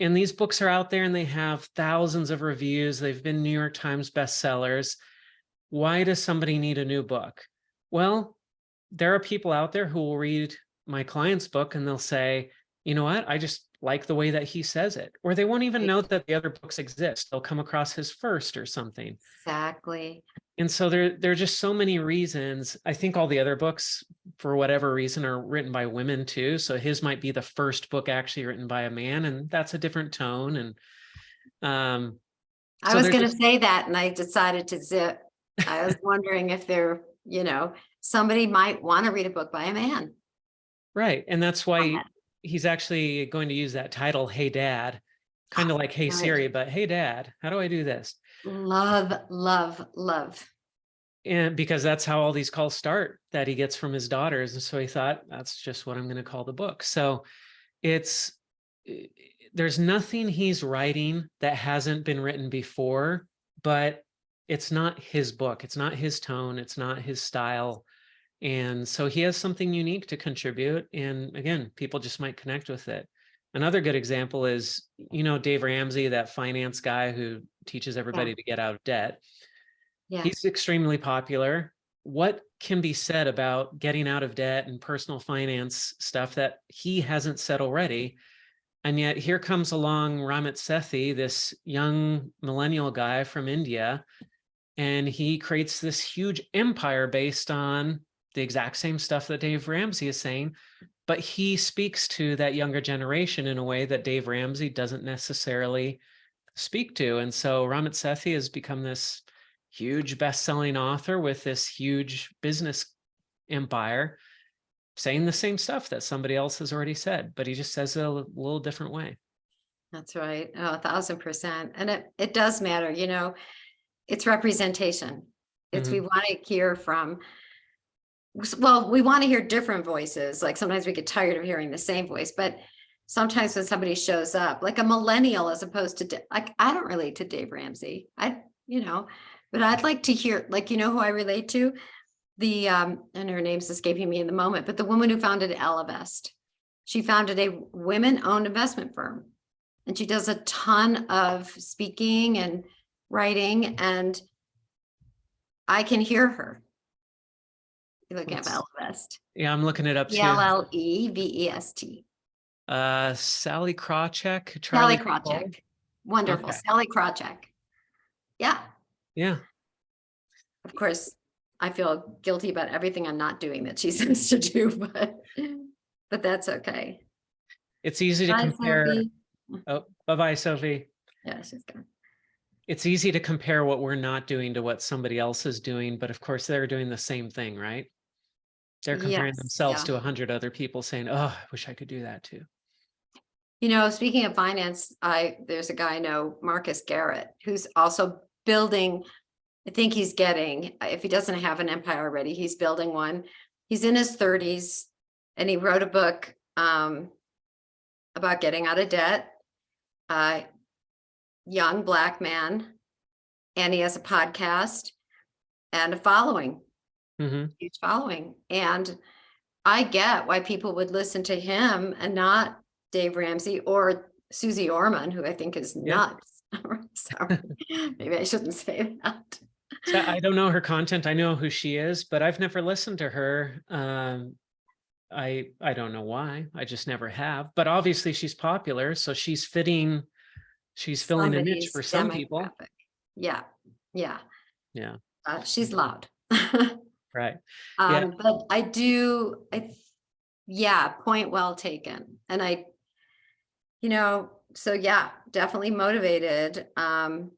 And these books are out there and they have thousands of reviews. They've been New York Times bestsellers. Why does somebody need a new book? Well, there are people out there who will read my client's book and they'll say, you know what, I just like the way that he says it. Or they won't even know that the other books exist. They'll come across his first or something. Exactly. And so there are just so many reasons. I think all the other books, for whatever reason, are written by women too. So his might be the first book actually written by a man, and that's a different tone. And I was going to say that, and I decided to zip. I was wondering if there, you know, somebody might want to read a book by a man. Right. And that's why he's actually going to use that title, Hey Dad, kind of like Hey Siri, but Hey Dad, how do I do this? Love, love, love. And because that's how all these calls start that he gets from his daughters. And so he thought, that's just what I'm going to call the book. So there's nothing he's writing that hasn't been written before, but it's not his book. It's not his tone. It's not his style. And so he has something unique to contribute. And again, people just might connect with it. Another good example is, you know, Dave Ramsey, that finance guy who teaches everybody to get out of debt. Yeah. He's extremely popular. What can be said about getting out of debt and personal finance stuff that he hasn't said already? And yet here comes along Ramit Sethi, this young millennial guy from India, and he creates this huge empire based on the exact same stuff that Dave Ramsey is saying, but he speaks to that younger generation in a way that Dave Ramsey doesn't necessarily speak to. And so Ramit Sethi has become this huge best-selling author with this huge business empire, saying the same stuff that somebody else has already said, but he just says it a little different way. That's right. Oh, 1000%. And it does matter, you know, it's representation. It's we want to hear from, well, we want to hear different voices. Like sometimes we get tired of hearing the same voice, but sometimes when somebody shows up, like a millennial, as opposed to, like, I don't relate to Dave Ramsey. You know, but I'd like to hear, like, you know who I relate to? The, and her name's escaping me in the moment, but the woman who founded Ellevest. She founded a women-owned investment firm, and she does a ton of speaking and writing, and I can hear her. You're looking at Ellevest. Yeah, I'm looking it up too. Ellevest. Sally Krawcheck. Sally Krawcheck. Wonderful. Okay. Sally Krawcheck. Yeah. Yeah. Of course, I feel guilty about everything I'm not doing that she says to do, but that's okay. It's easy to compare. Sophie. Oh, bye-bye, Sophie. Yeah, she's gone. It's easy to compare what we're not doing to what somebody else is doing, but of course they're doing the same thing, right? They're comparing Yes, themselves yeah. to 100 other people saying, oh, I wish I could do that too. You know, speaking of finance, there's a guy I know, Marcus Garrett, who's also building, I think he's getting, if he doesn't have an empire already, he's building one. He's in his 30s and he wrote a book about getting out of debt. Young Black man, and he has a podcast and a following, huge following. And I get why people would listen to him and not Dave Ramsey or Susie Orman, who I think is nuts. Sorry, maybe I shouldn't say that. So I don't know her content. I know who she is, but I've never listened to her. I don't know why. I just never have. But obviously she's popular, so she's filling a niche for some people. Yeah. She's loud. Right. But point well taken. And so yeah, definitely motivated. And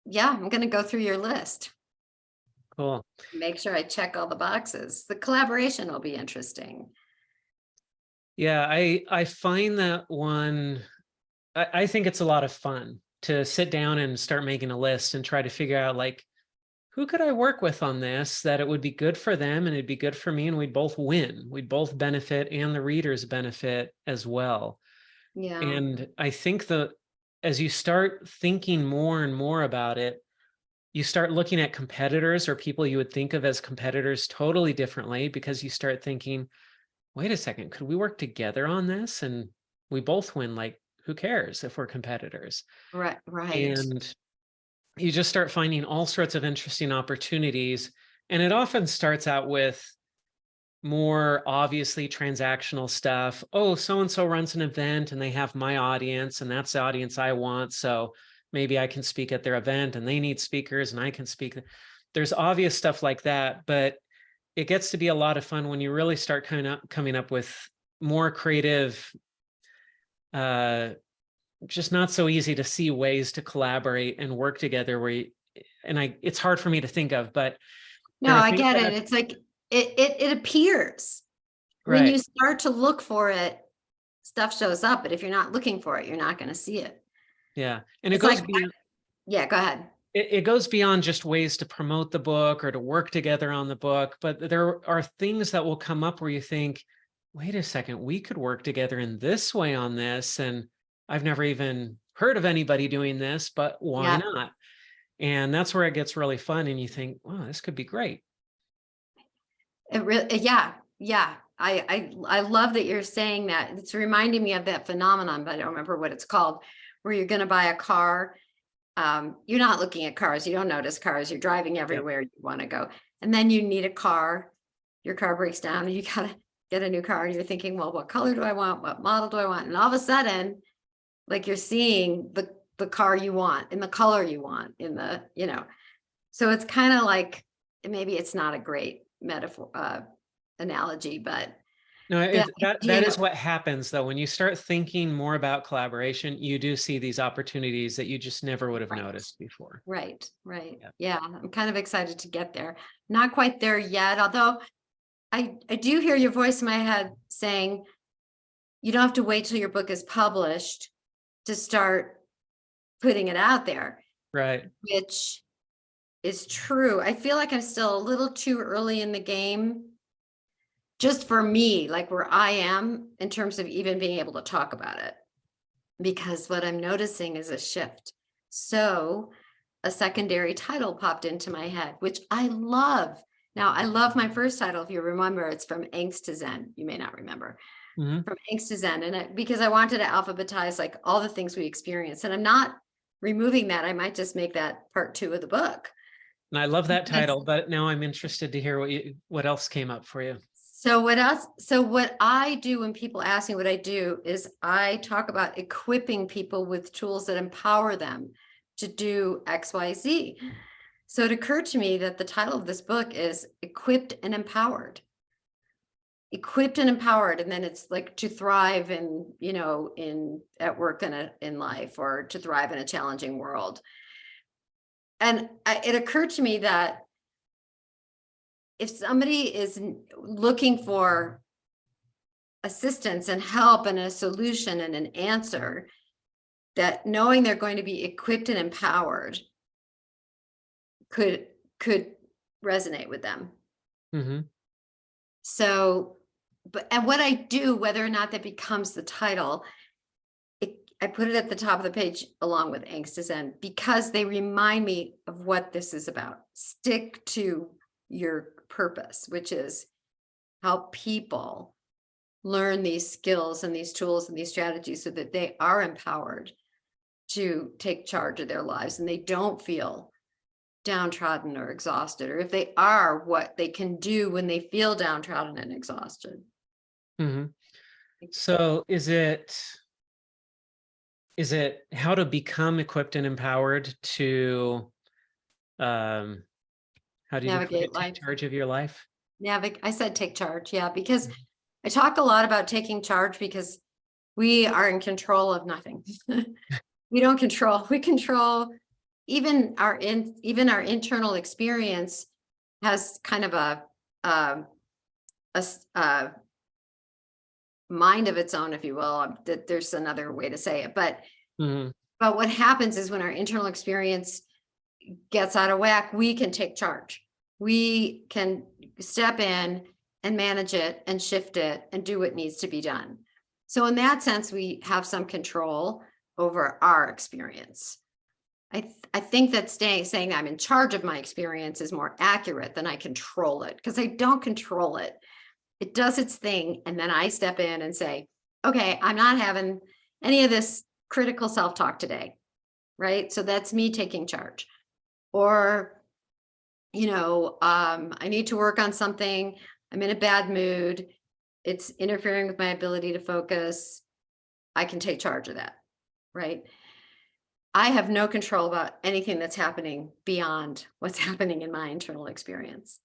yeah, I'm going to go through your list. Cool. Make sure I check all the boxes. The collaboration will be interesting. Yeah, I find that one, I think it's a lot of fun to sit down and start making a list and try to figure out, like, who could I work with on this that it would be good for them and it'd be good for me and we'd both win. We'd both benefit and the readers benefit as well. Yeah. And I think as you start thinking more and more about it, you start looking at competitors or people you would think of as competitors totally differently, because you start thinking, wait a second, could we work together on this? And we both win. Like, who cares if we're competitors? Right. And you just start finding all sorts of interesting opportunities. And it often starts out with more obviously transactional stuff. Oh, so-and-so runs an event and they have my audience and that's the audience I want. So maybe I can speak at their event and they need speakers and I can speak. There's obvious stuff like that, but it gets to be a lot of fun when you really start coming up with more creative, just not so easy to see ways to collaborate and work together it's hard for me to think of, but no, I get it. It's like it appears when you start to look for it, stuff shows up, but if you're not looking for it, you're not going to see it. Yeah. And it goes beyond, go ahead. It goes beyond just ways to promote the book or to work together on the book, but there are things that will come up where you think, wait a second, we could work together in this way on this. And I've never even heard of anybody doing this, but why not? And that's where it gets really fun. And you think, wow, this could be great. It really, yeah. I love that you're saying that. It's reminding me of that phenomenon, but I don't remember what it's called, where you're going to buy a car. You're not looking at cars. You don't notice cars. You're driving everywhere you want to go. And then you need a car. Your car breaks down and you got to get a new car. And you're thinking, well, what color do I want? What model do I want? And all of a sudden, like, you're seeing the car you want in the color you want in the, so it's kind of like, maybe it's not a great metaphor, analogy, but no, that is what happens though. When you start thinking more about collaboration, you do see these opportunities that you just never would have noticed before. Right. Yeah. I'm kind of excited to get there. Not quite there yet, although I do hear your voice in my head saying, you don't have to wait till your book is published to start putting it out there. Right. Which is true. I feel like I'm still a little too early in the game, just for me, like where I am in terms of even being able to talk about it, because what I'm noticing is a shift. So a secondary title popped into my head, which I love. Now, I love my first title. If you remember, it's From Angst to Zen. You may not remember. From Angst to Zen. And because I wanted to alphabetize like all the things we experience, and I'm not removing that. I might just make that part 2 of the book. And I love that title, but now I'm interested to hear what else came up for you. So what else? So what I do when people ask me what I do is I talk about equipping people with tools that empower them to do X, Y, Z. So it occurred to me that the title of this book is Equipped and Empowered. Equipped and empowered, and then it's like to thrive in at work and in life, or to thrive in a challenging world. And it occurred to me that if somebody is looking for assistance and help and a solution and an answer, that knowing they're going to be equipped and empowered could resonate with them. Mm-hmm. So, and what I do, whether or not that becomes the title, I put it at the top of the page along with Angst is End, because they remind me of what this is about. Stick to your purpose, which is help people learn these skills and these tools and these strategies so that they are empowered to take charge of their lives and they don't feel downtrodden or exhausted, or if they are, what they can do when they feel downtrodden and exhausted. Mm-hmm. So is it how to become equipped and empowered to how do you Navigate take life. charge of your life? I said take charge, yeah, because I talk a lot about taking charge because we are in control of nothing. We don't control, we control even our internal experience has kind of a mind of its own, if you will. That there's another way to say it, but what happens is when our internal experience gets out of whack, we can take charge. We can step in and manage it and shift it and do what needs to be done. So in that sense, we have some control over our experience. I think that saying I'm in charge of my experience is more accurate than I control it, because I don't control it. It does its thing. And then I step in and say, okay, I'm not having any of this critical self-talk today. Right. So that's me taking charge. Or, I need to work on something. I'm in a bad mood. It's interfering with my ability to focus. I can take charge of that. Right. I have no control about anything that's happening beyond what's happening in my internal experience.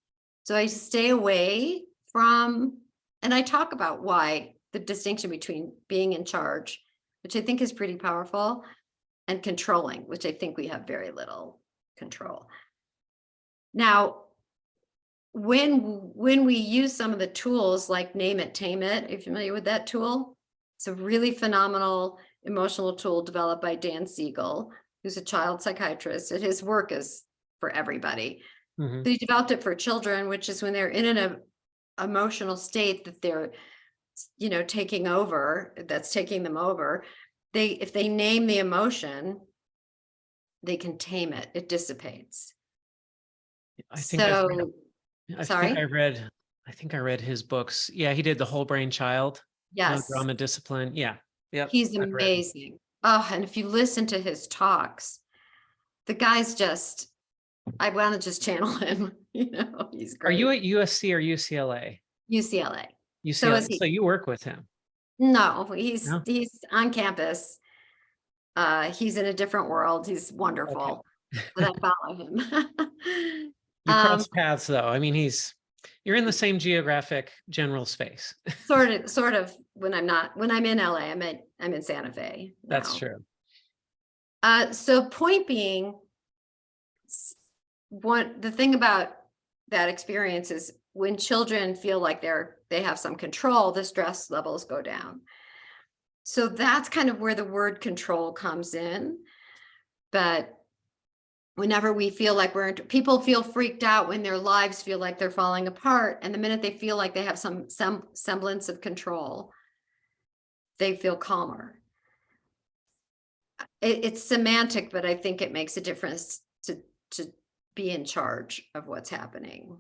So I stay away from, and I talk about why the distinction between being in charge, which I think is pretty powerful, and controlling, which I think we have very little control. Now, when we use some of the tools like Name It, Tame It, are you familiar with that tool? It's a really phenomenal emotional tool developed by Dan Siegel, who's a child psychiatrist, and his work is for everybody. So he developed it for children, which is when they're in an emotional state that they're, taking over, that's taking them over. If they name the emotion, they can tame it. It dissipates. I think I read his books. Yeah, he did The Whole Brain Child. Yes. Drama Discipline. Yeah. Yep. He's amazing. Oh, and if you listen to his talks, the guy's just, I want to just channel him. He's great. Are you at USC or UCLA? UCLA. UCLA. So is he. So you work with him? No, he's on campus. He's in a different world. He's wonderful. Okay. But I follow him. You cross paths though. I mean, you're in the same geographic general space. sort of when I'm in LA, I'm in Santa Fe. That's true. So point being, the thing about that experience is when children feel like they have some control, the stress levels go down. So that's kind of where the word control comes in. But whenever we feel like people feel freaked out when their lives feel like they're falling apart. And the minute they feel like they have some semblance of control, they feel calmer. It's semantic, but I think it makes a difference to be in charge of what's happening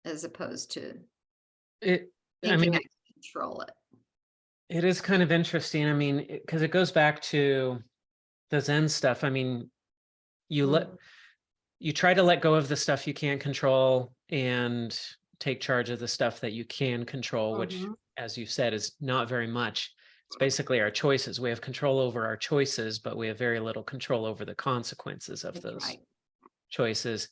as opposed to I control it. It is kind of interesting. I mean, because it goes back to the Zen stuff. I mean, you try to let go of the stuff you can't control and take charge of the stuff that you can control, which, as you said, is not very much. It's basically our choices. We have control over our choices, but we have very little control over the consequences of those choices.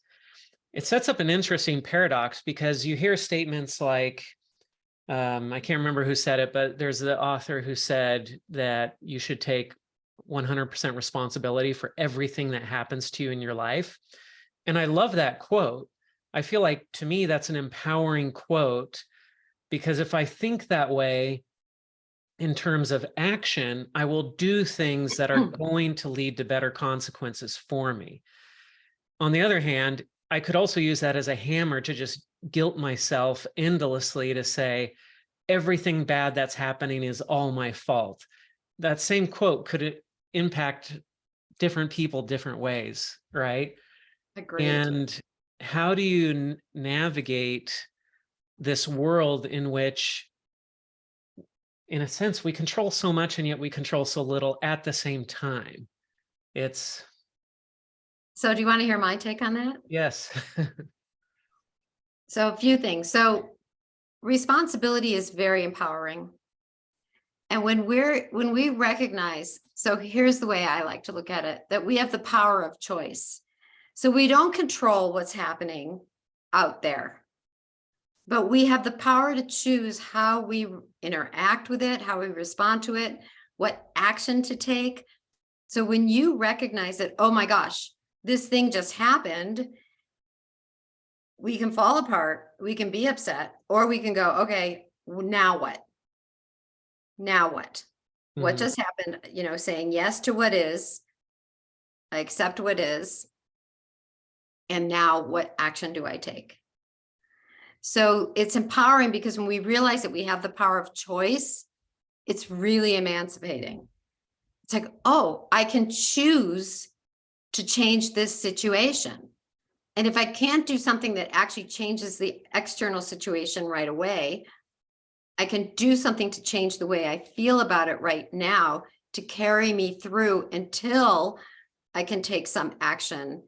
It sets up an interesting paradox because you hear statements like, I can't remember who said it, but there's the author who said that you should take 100% responsibility for everything that happens to you in your life. And I love that quote, I feel like, to me, that's an empowering quote, because if I think that way in terms of action, I will do things that are going to lead to better consequences for me. On the other hand, I could also use that as a hammer to just guilt myself endlessly, to say everything bad that's happening is all my fault. That same quote could impact different people different ways, right? Agreed. And how do you navigate this world in which, in a sense, we control so much and yet we control so little at the same time? It's, So do you want to hear my take on that? yes. So a few things. So responsibility is very empowering. And when we recognize, so here's the way I like to look at it, that we have the power of choice. So we don't control what's happening out there, but we have the power to choose how we interact with it, how we respond to it, what action to take. So when you recognize that, oh my gosh, this thing just happened, we can fall apart, we can be upset, or we can go, okay, now what? Now what? What just happened? You know, saying yes to what is, I accept what is, and now what action do I take? So it's empowering, because when we realize that we have the power of choice, it's really emancipating. It's like, oh, I can choose to change this situation. And if I can't do something that actually changes the external situation right away, I can do something to change the way I feel about it right now to carry me through until I can take some action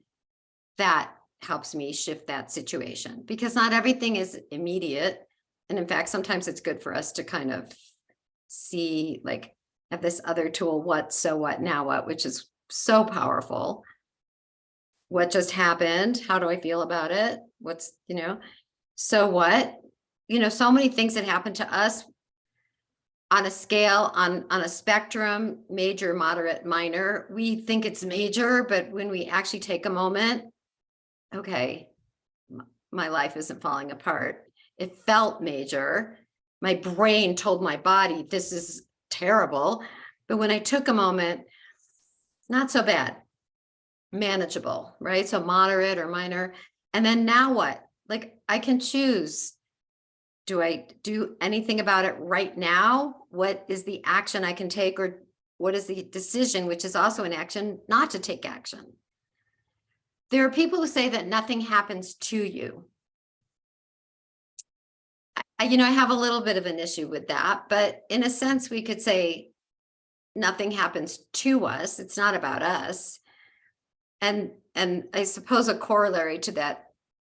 that helps me shift that situation. Because not everything is immediate. And in fact, sometimes it's good for us to kind of see, like, have this other tool, what, so what, now what, which is so powerful. What just happened? How do I feel about it? What's, you know, so what? You know, so many things that happen to us on a scale, on a spectrum, major, moderate, minor. We think it's major, but when we actually take a moment, okay, my life isn't falling apart. It felt major. My brain told my body, this is terrible. But when I took a moment, not so bad, manageable, right? So moderate or minor. And then now what? Like, I can choose. Do I do anything about it right now? What is the action I can take, or what is the decision, which is also an action, not to take action? There are people who say that nothing happens to you. I have a little bit of an issue with that, but in a sense, we could say nothing happens to us. It's not about us. And I suppose a corollary to that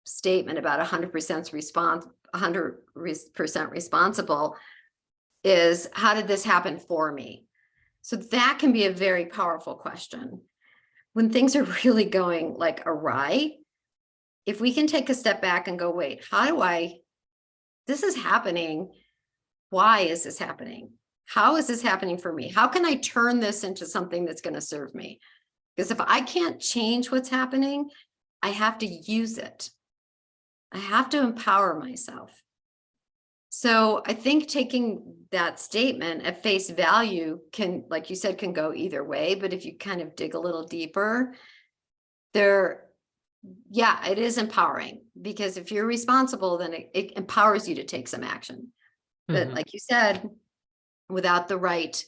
statement about 100% response, 100% responsible, is how did this happen for me? So that can be a very powerful question. When things are really going like awry, if we can take a step back and go, wait, this is happening. Why is this happening? How is this happening for me? How can I turn this into something that's going to serve me? Because if I can't change what's happening, I have to use it. I have to empower myself. So I think taking that statement at face value can, like you said, can go either way. But if you kind of dig a little deeper, it is empowering, because if you're responsible, then it empowers you to take some action. But like you said, without the right,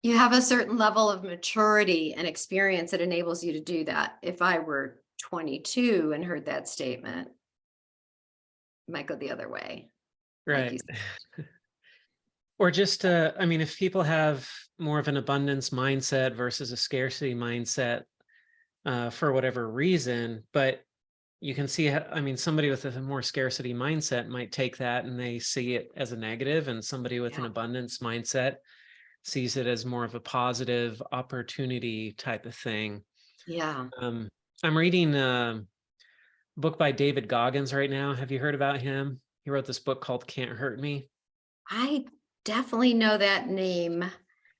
you have a certain level of maturity and experience that enables you to do that. If I were 22 and heard that statement, it might go the other way. Right. Like Or just, if people have more of an abundance mindset versus a scarcity mindset, for whatever reason, but you can see, somebody with a more scarcity mindset might take that and they see it as a negative, and somebody with an abundance mindset sees it as more of a positive opportunity type of thing. Yeah. I'm reading a book by David Goggins right now. Have you heard about him? He wrote this book called Can't Hurt Me. I definitely know that name.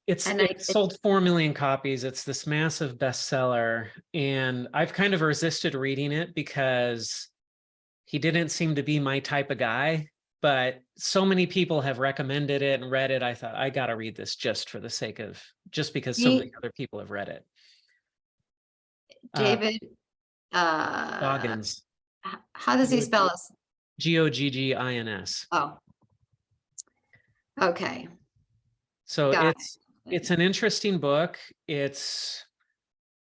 It sold 4 million copies. It's this massive bestseller. And I've kind of resisted reading it because he didn't seem to be my type of guy, but so many people have recommended it and read it. I thought, I got to read this just for the sake of, just because so many other people have read it. David, Goggins. how does he spell us? Goggins. Oh, okay. So it's an interesting book. It's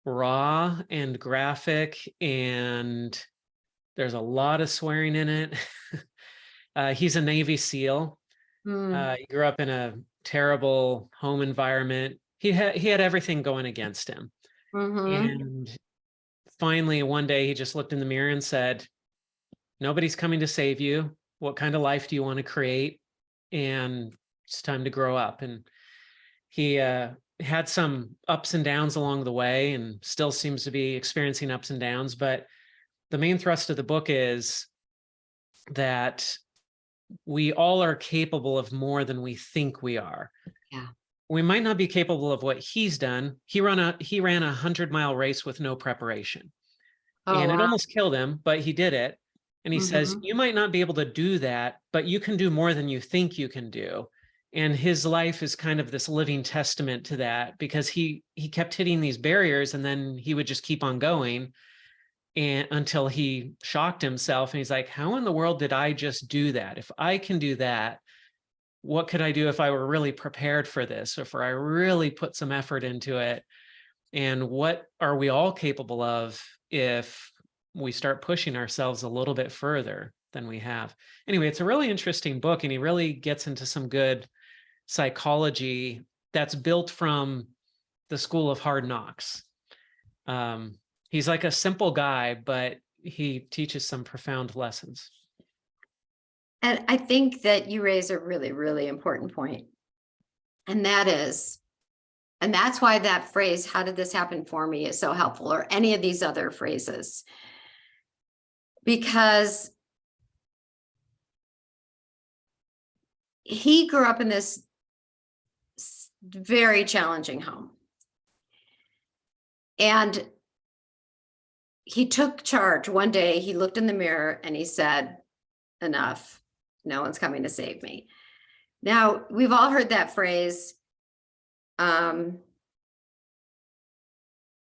raw and graphic, and there's a lot of swearing in it. He's a Navy SEAL. He grew up in a terrible home environment. He had everything going against him. And finally, one day he just looked in the mirror and said, nobody's coming to save you. What kind of life do you want to create? And it's time to grow up. And he had some ups and downs along the way, and still seems to be experiencing ups and downs. But the main thrust of the book is that we all are capable of more than we think we are. Yeah. We might not be capable of what he's done. He ran a 100-mile race with no preparation. And it almost killed him, but he did it. And he says, you might not be able to do that, but you can do more than you think you can do. And his life is kind of this living testament to that, because he kept hitting these barriers, and then he would just keep on going, and until he shocked himself. And he's like, how in the world did I just do that? If I can do that, what could I do if I were really prepared for this, or if I really put some effort into it? And what are we all capable of if we start pushing ourselves a little bit further than we have? Anyway, it's a really interesting book, and he really gets into some good psychology that's built from the school of hard knocks. He's like a simple guy, but he teaches some profound lessons. And I think that you raise a really, really important point. And that's why that phrase, how did this happen for me, is so helpful, or any of these other phrases. Because he grew up in this very challenging home. And he took charge. One day he looked in the mirror and he said, enough, no one's coming to save me. Now, we've all heard that phrase. If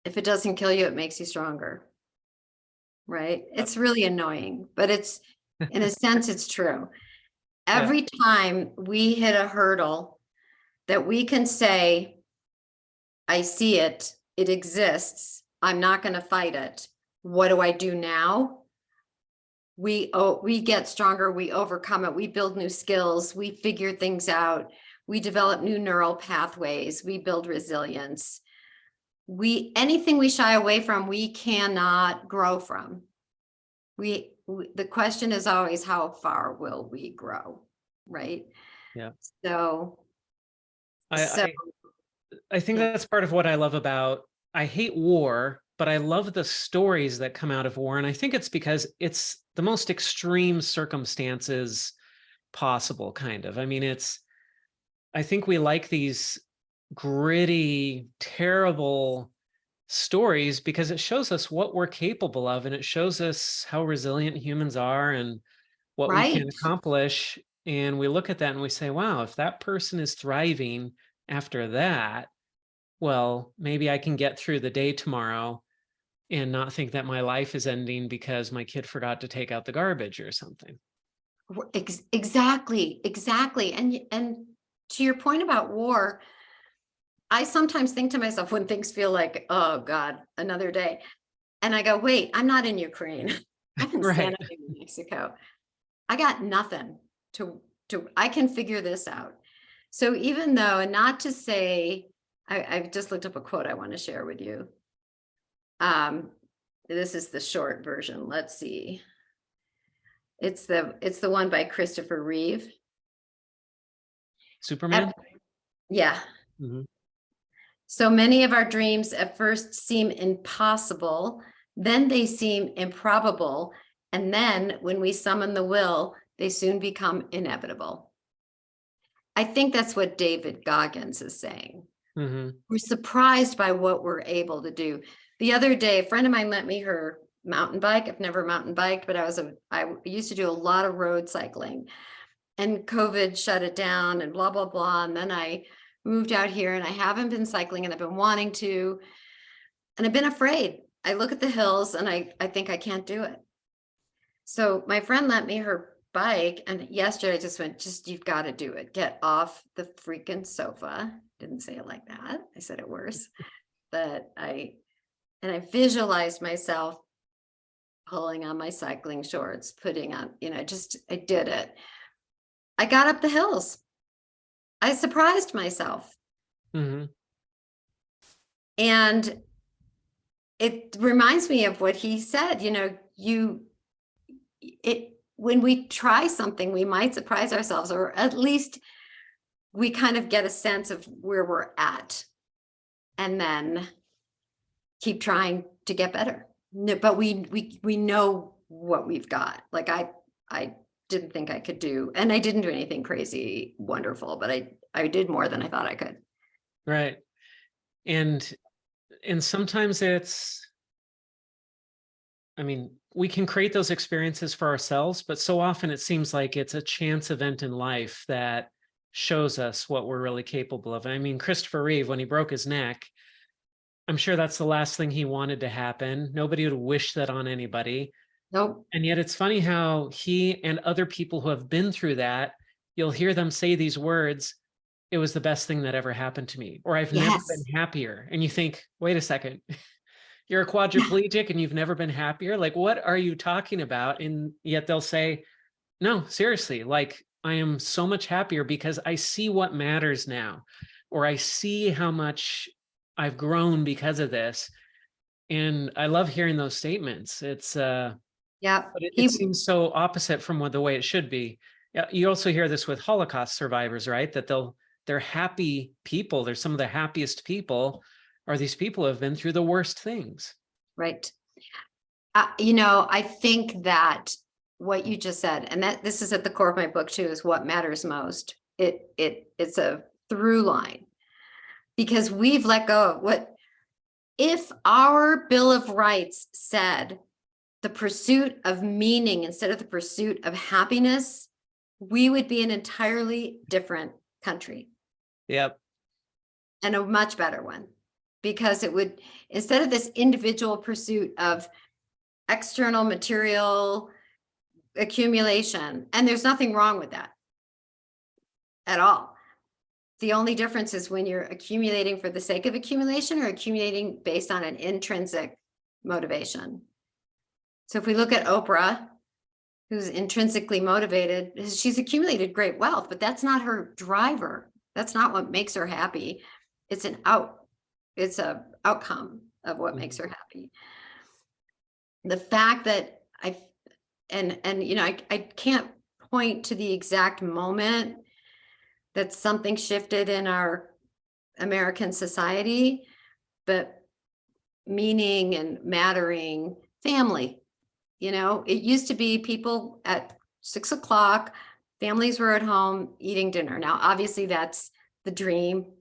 it doesn't kill you, it makes you stronger. Right? It's really annoying, but it's, in a sense, it's true. Every time we hit a hurdle that we can say, I see it, it exists, I'm not going to fight it. What do I do now? We get stronger, we overcome it, we build new skills, we figure things out, we develop new neural pathways, we build resilience. Anything we shy away from, we cannot grow from. The question is always, how far will we grow? Right? Yeah. So I think that's part of what I love about, I hate war, but I love the stories that come out of war. And I think it's because it's the most extreme circumstances possible, kind of. I mean, I think we like these gritty, terrible stories because it shows us what we're capable of, and it shows us how resilient humans are and what we can accomplish. And we look at that and we say, wow, if that person is thriving after that, well, maybe I can get through the day tomorrow and not think that my life is ending because my kid forgot to take out the garbage or something. Exactly. And to your point about war, I sometimes think to myself when things feel like, oh God, another day. And I go, wait, I'm not in Ukraine. I'm in Santa Fe, New Mexico. I got nothing I can figure this out. So even though, and not to say, I've just looked up a quote I want to share with you. This is the short version. Let's see. It's the one by Christopher Reeve. Superman? Yeah. Mm-hmm. So many of our dreams at first seem impossible, then they seem improbable, and then when we summon the will, they soon become inevitable. I think that's what David Goggins is saying. Mm-hmm. We're surprised by what we're able to do. The other day, a friend of mine lent me her mountain bike. I've never mountain biked, but I used to do a lot of road cycling, and COVID shut it down and blah, blah, blah. And then I moved out here and I haven't been cycling, and I've been wanting to, and I've been afraid. I look at the hills and I think I can't do it. So my friend lent me her bike, and yesterday I just went, you've got to do it. Get off the freaking sofa. Didn't say it like that. I said it worse. But I visualized myself pulling on my cycling shorts, putting on, I did it. I got up the hills. I surprised myself. Mm-hmm. And it reminds me of what he said, when we try something, we might surprise ourselves, or at least we kind of get a sense of where we're at, and then keep trying to get better. But we know what we've got. Like I didn't think I could do, and I didn't do anything crazy wonderful, but I did more than I thought I could. Right. And sometimes we can create those experiences for ourselves, but so often it seems like it's a chance event in life that shows us what we're really capable of. I mean, Christopher Reeve, when he broke his neck, I'm sure that's the last thing he wanted to happen. Nobody would wish that on anybody. Nope. And yet it's funny how he and other people who have been through that, you'll hear them say these words, "It was the best thing that ever happened to me," or "I've never been happier." And you think, wait a second, you're a quadriplegic and you've never been happier? Like, what are you talking about? And yet they'll say, no, seriously, like, I am so much happier because I see what matters now, or I see how much I've grown because of this. And I love hearing those statements. It's but it seems so opposite from the way it should be. You also hear this with Holocaust survivors, right? That they're happy people. They're some of the happiest people, are these people who have been through the worst things. Right. I think that what you just said, and that this is at the core of my book too, is what matters most. It's a through line, because we've let go of what, if our Bill of Rights said the pursuit of meaning instead of the pursuit of happiness, we would be an entirely different country. Yep. And a much better one, because it would, instead of this individual pursuit of external material accumulation, and there's nothing wrong with that at all. The only difference is when you're accumulating for the sake of accumulation, or accumulating based on an intrinsic motivation. So if we look at Oprah, who's intrinsically motivated, she's accumulated great wealth, but that's not her driver. That's not what makes her happy. It's a outcome of what makes her happy. The fact that I can't point to the exact moment that something shifted in our American society, but meaning and mattering, family. It used to be people at 6 o'clock, families were at home eating dinner. Now, obviously that's the dream,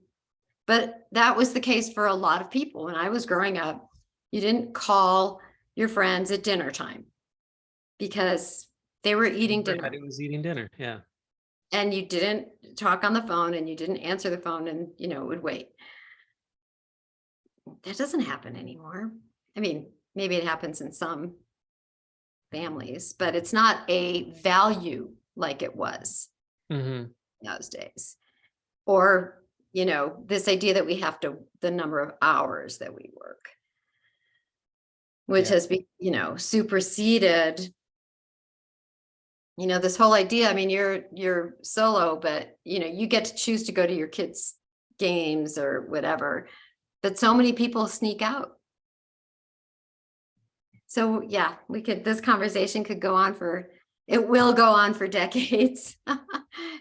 but that was the case for a lot of people. When I was growing up, you didn't call your friends at dinner time because they were eating dinner. Everybody was eating dinner, yeah. And you didn't talk on the phone, and you didn't answer the phone, and it would wait. That doesn't happen anymore. I mean, maybe it happens in some families, but it's not a value like it was those days. Or, this idea that we have the number of hours that we work, which has been, superseded. This whole idea, I mean, you're solo, but you get to choose to go to your kids' games or whatever, but so many people sneak out. So yeah, this conversation could go on it will go on for decades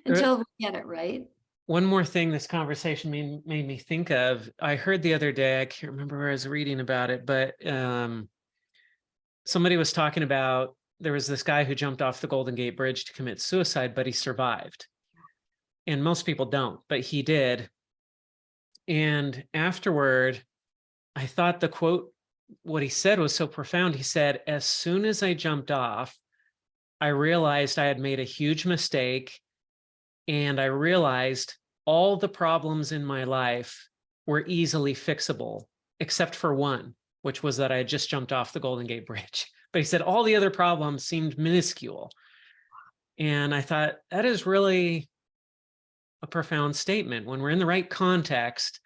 until we get it right. One more thing this conversation made me think of, I heard the other day, I can't remember where I was reading about it, but somebody was talking about, there was this guy who jumped off the Golden Gate Bridge to commit suicide, but he survived. And most people don't, but he did. And afterward, I thought the quote what he said was so profound. He said, as soon as I jumped off, I realized I had made a huge mistake, and I realized all the problems in my life were easily fixable, except for one, which was that I had just jumped off the Golden Gate Bridge. But he said all the other problems seemed minuscule. And I thought, that is really a profound statement. When we're in the right context,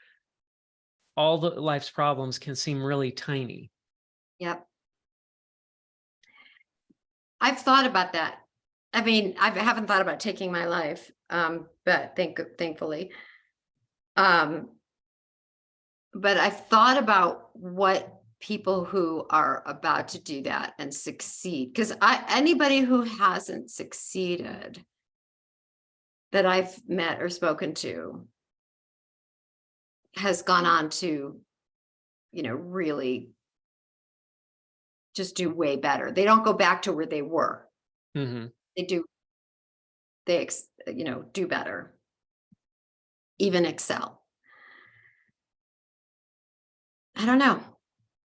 all the life's problems can seem really tiny. Yep. I've thought about that. I mean, I haven't thought about taking my life, but thankfully. But I've thought about what people who are about to do that and succeed, because anybody who hasn't succeeded that I've met or spoken to has gone on to, really just do way better. They don't go back to where they were. Mm-hmm. They do better, even excel. I don't know.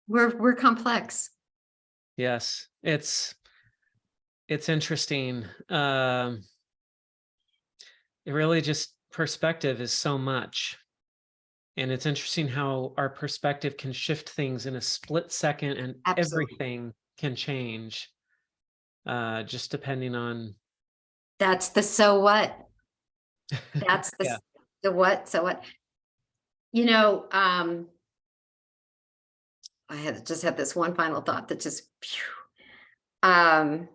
We're complex. Yes, it's interesting. It really just, perspective is so much. And it's interesting how our perspective can shift things in a split second, and Absolutely. everything can change, just depending on. That's the so what. That's the Yeah. the what. So what? I just had this one final thought that just. Oh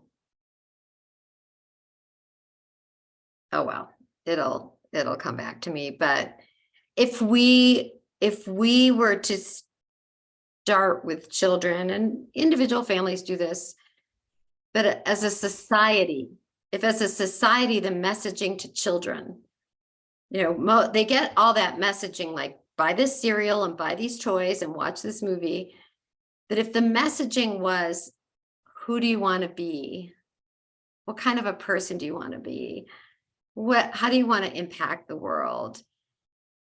well, it'll come back to me. But if we were to start with children, and individual families do this, but as a society, if as a society the messaging to children, they get all that messaging like buy this cereal and buy these toys and watch this movie, that if the messaging was, who do you want to be? What kind of a person do you want to be? How do you want to impact the world?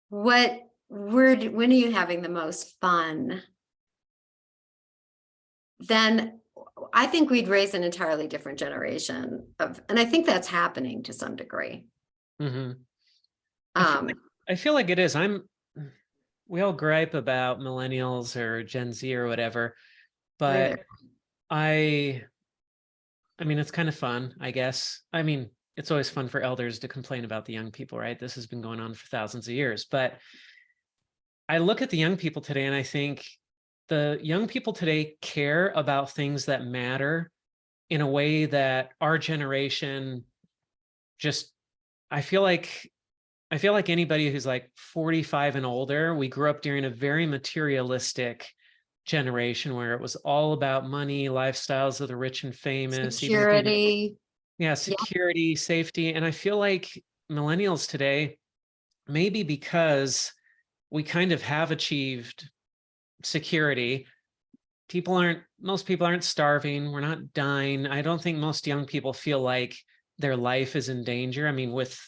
When are you having the most fun? Then I think we'd raise an entirely different generation and I think that's happening to some degree. Mm-hmm. I feel like it is. We all gripe about millennials or Gen Z or whatever, but I mean, it's kind of fun, I guess. I mean, it's always fun for elders to complain about the young people, right? This has been going on for thousands of years. But I look at the young people today and I think the young people today care about things that matter in a way that our generation just, I feel like anybody who's like 45 and older, we grew up during a very materialistic generation where it was all about money, lifestyles of the rich and famous, security. Security, safety. And I feel like millennials today, maybe because we kind of have achieved security, most people aren't starving, we're not dying. I don't think most young people feel like their life is in danger. I mean, with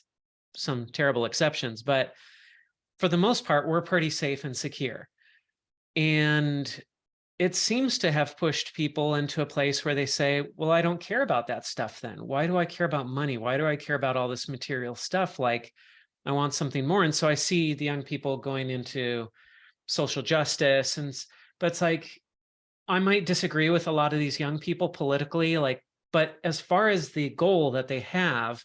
some terrible exceptions, but for the most part, we're pretty safe and secure. And it seems to have pushed people into a place where they say, well, I don't care about that stuff then. Why do I care about money? Why do I care about all this material stuff? Like, I want something more. And so I see the young people going into social justice, but it's like, I might disagree with a lot of these young people politically, but as far as the goal that they have,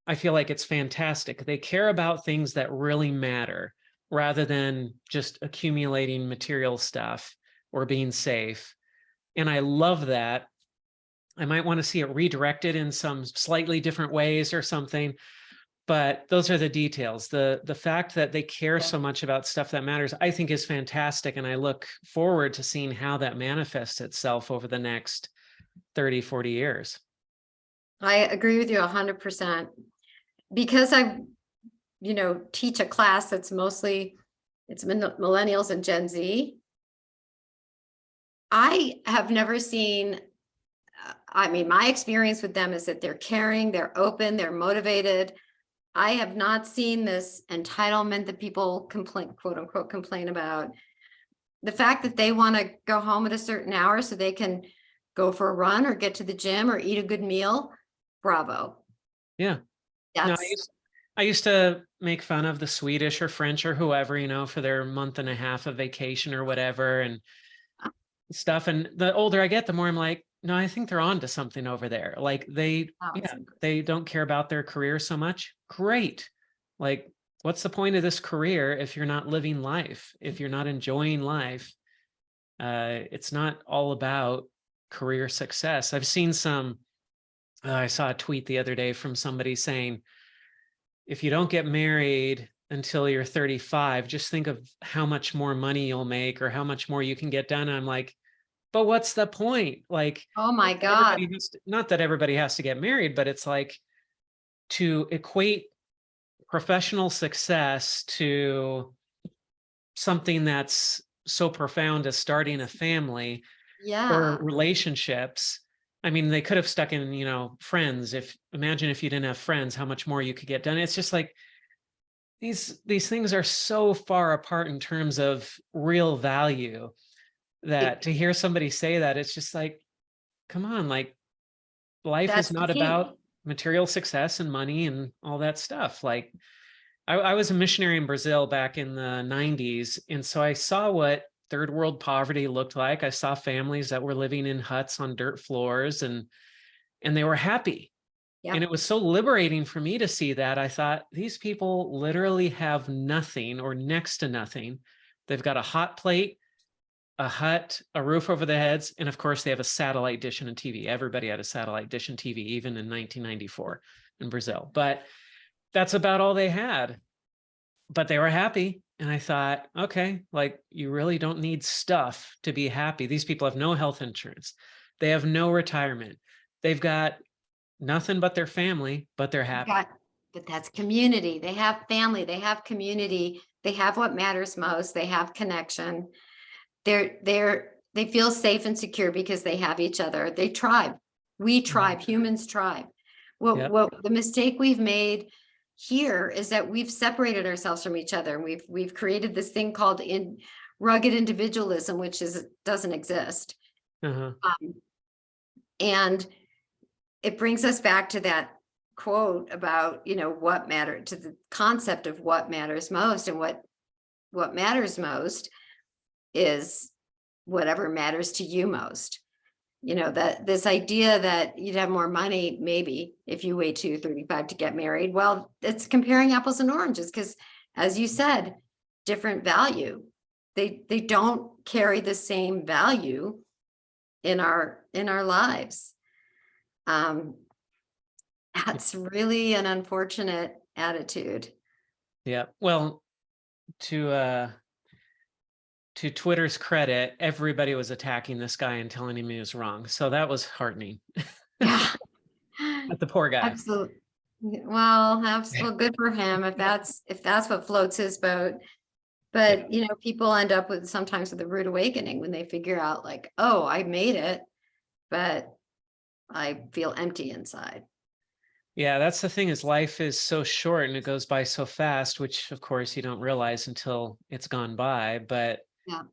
I feel like it's fantastic. They care about things that really matter rather than just accumulating material stuff or being safe. And I love that. I might want to see it redirected in some slightly different ways or something, but those are the details. The fact that they care so much about stuff that matters, I think, is fantastic. And I look forward to seeing how that manifests itself over the next 30, 40 years. I agree with you 100%. Because I, teach a class that's mostly, it's millennials and Gen Z. I have never seen, my experience with them is that they're caring, they're open, they're motivated. I have not seen this entitlement that people quote unquote, complain about. the fact that they want to go home at a certain hour so they can go for a run or get to the gym or eat a good meal, bravo. Yeah. No, That's I used to make fun of the Swedish or French or whoever, you know, for their month and a half of vacation or whatever and stuff. And the older I get, the more I'm like, no, I think they're on to something over there. Like yeah, awesome. they don't care about their career so much. Great. Like, what's the point of this career if you're not living life, if you're not enjoying life? It's not all about career success. I've seen some, I saw a tweet the other day from somebody saying, if you don't get married until you're 35, just think of how much more money you'll make or how much more you can get done. And I'm like, but what's the point? Like, Oh my God. not that everybody has to get married, but it's like to equate professional success to something that's so profound as starting a family Yeah. or relationships. I mean, they could have stuck in, you know, friends. Imagine if you didn't have friends, how much more you could get done. It's just like these things are so far apart in terms of real value that to hear somebody say that, it's just like, come on, like life That's is the not key. about material success and money and all that stuff. Like I was a missionary in Brazil back in the 90s. And so I saw what third world poverty looked like. I saw families that were living in huts on dirt floors and they were happy. Yep. And it was so liberating for me to see that. I thought these people literally have nothing or next to nothing. They've got a hot plate, a hut, a roof over their heads, and of course they have a satellite dish and a TV. Everybody had a satellite dish and TV, even in 1994 in Brazil. But that's about all they had. But they were happy. And I thought, okay, like you really don't need stuff to be happy. These people have no health insurance. They have no retirement. They've got nothing but their family, but they're happy. But that's community. They have family, they have community, they have what matters most, they have connection. They feel safe and secure because they have each other. They tribe. We tribe, humans tribe. What the mistake we've made here is that we've separated ourselves from each other. We've created this thing called rugged individualism, which doesn't exist. And it brings us back to that quote about, you know, what mattered, to the concept of what matters most. And what matters most is whatever matters to you most. You know, that this idea that you'd have more money, maybe if you wait to 35 to get married. Well, it's comparing apples and oranges because, as you said, different value. They don't carry the same value in our lives. That's really an unfortunate attitude. Yeah. Well, to Twitter's credit, everybody was attacking this guy and telling him he was wrong. So that was heartening. Yeah. But the poor guy. Absolutely. Well, good for him if that's what floats his boat. But you know, people end up sometimes with a rude awakening when they figure out like, oh, I made it, but I feel empty inside. Yeah, that's the thing, is life is so short and it goes by so fast, which of course you don't realize until it's gone by. But yeah,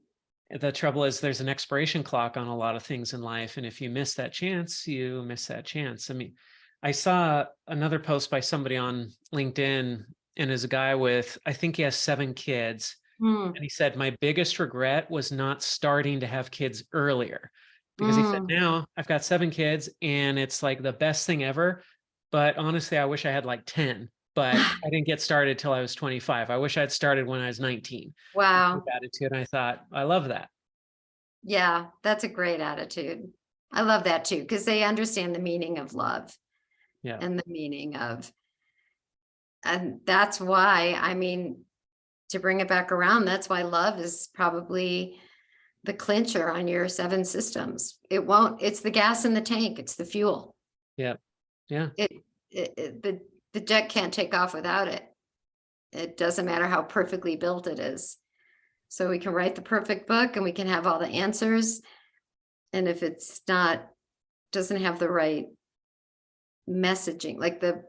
the trouble is there's an expiration clock on a lot of things in life. And if you miss that chance, you miss that chance. I mean, I saw another post by somebody on LinkedIn, and is a guy with, I think he has 7 kids. And he said, my biggest regret was not starting to have kids earlier, because he said, now I've got 7 kids and it's like the best thing ever. But honestly, I wish I had like 10, but I didn't get started till I was 25. I wish I'd started when I was 19. Wow. Attitude. And I thought, I love that. Yeah, that's a great attitude. I love that too, because they understand the meaning of love. Yeah. And the meaning of, and that's why, I mean, to bring it back around, that's why love is probably the clincher on your 7 systems. It's the gas in the tank. It's the fuel. Yeah. Yeah. The jet can't take off without it. It doesn't matter how perfectly built it is. So we can write the perfect book and we can have all the answers. And if it's doesn't have the right messaging, like the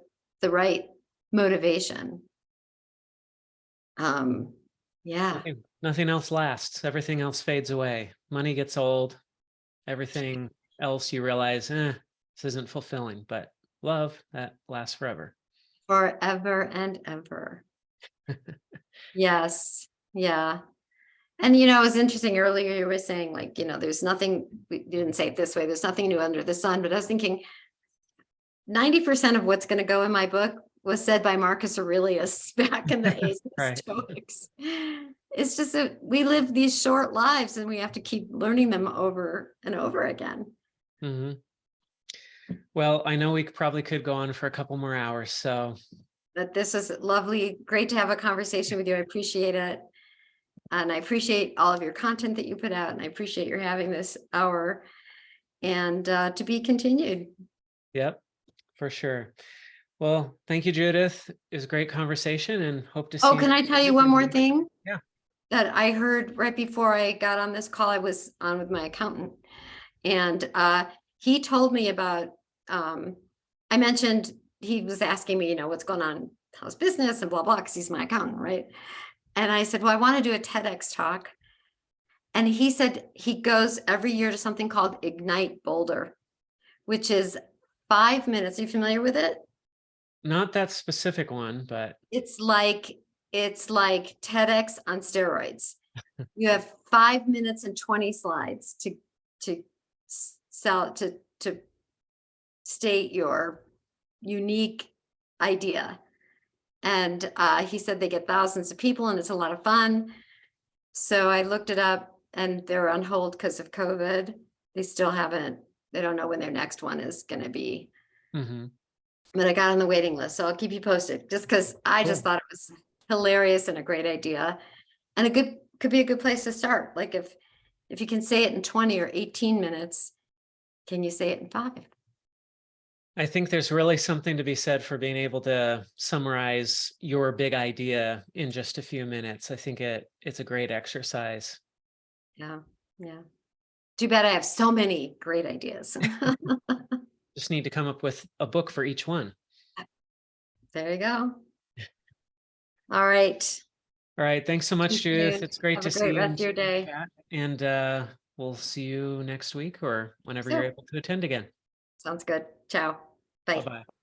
right motivation, Yeah. Nothing else lasts. Everything else fades away. Money gets old. Everything else you realize, this isn't fulfilling, but love, that lasts forever. Forever and ever. Yes. Yeah. And you know, it was interesting earlier you were saying, like, you know, there's nothing, we didn't say it this way, there's nothing new under the sun, but I was thinking 90% of what's going to go in my book was said by Marcus Aurelius back in the age of the Right. Stoics. It's just that we live these short lives and we have to keep learning them over and over again. Mm-hmm. Well, I know we probably could go on for a couple more hours, so. But this is lovely, great to have a conversation with you. I appreciate it. And I appreciate all of your content that you put out. And I appreciate your having this hour, and to be continued. Yep, for sure. Well, thank you, Judith. It was a great conversation, and hope to see Oh, you. can I tell you one more thing? Yeah. That I heard right before I got on this call. I was on with my accountant, and he told me about, I mentioned, he was asking me, you know, what's going on, how's business and blah, blah, because he's my accountant, right? And I said, well, I want to do a TEDx talk. And he said he goes every year to something called Ignite Boulder, which is 5 minutes. Are you familiar with it? Not that specific one, but. It's like TEDx on steroids. You have 5 minutes and 20 slides to state your unique idea. And he said they get thousands of people and it's a lot of fun. So I looked it up and they're on hold because of COVID. They still haven't, they don't know when their next one is going to be. Mm-hmm. But I got on the waiting list, so I'll keep you posted, just because I just thought it was hilarious and a great idea, and could be a good place to start. Like if you can say it in 20 or 18 minutes, can you say it in 5? I think there's really something to be said for being able to summarize your big idea in just a few minutes. I think it's a great exercise. Yeah. Too bad I have so many great ideas. Just need to come up with a book for each one. There you go. All right. All right. Thanks so much, Thank Judith. you. It's great Have to a see great you. rest of your day. Chat. And we'll see you next week or whenever you're Sure. able to attend again. Sounds good. Ciao. Bye. Bye-bye.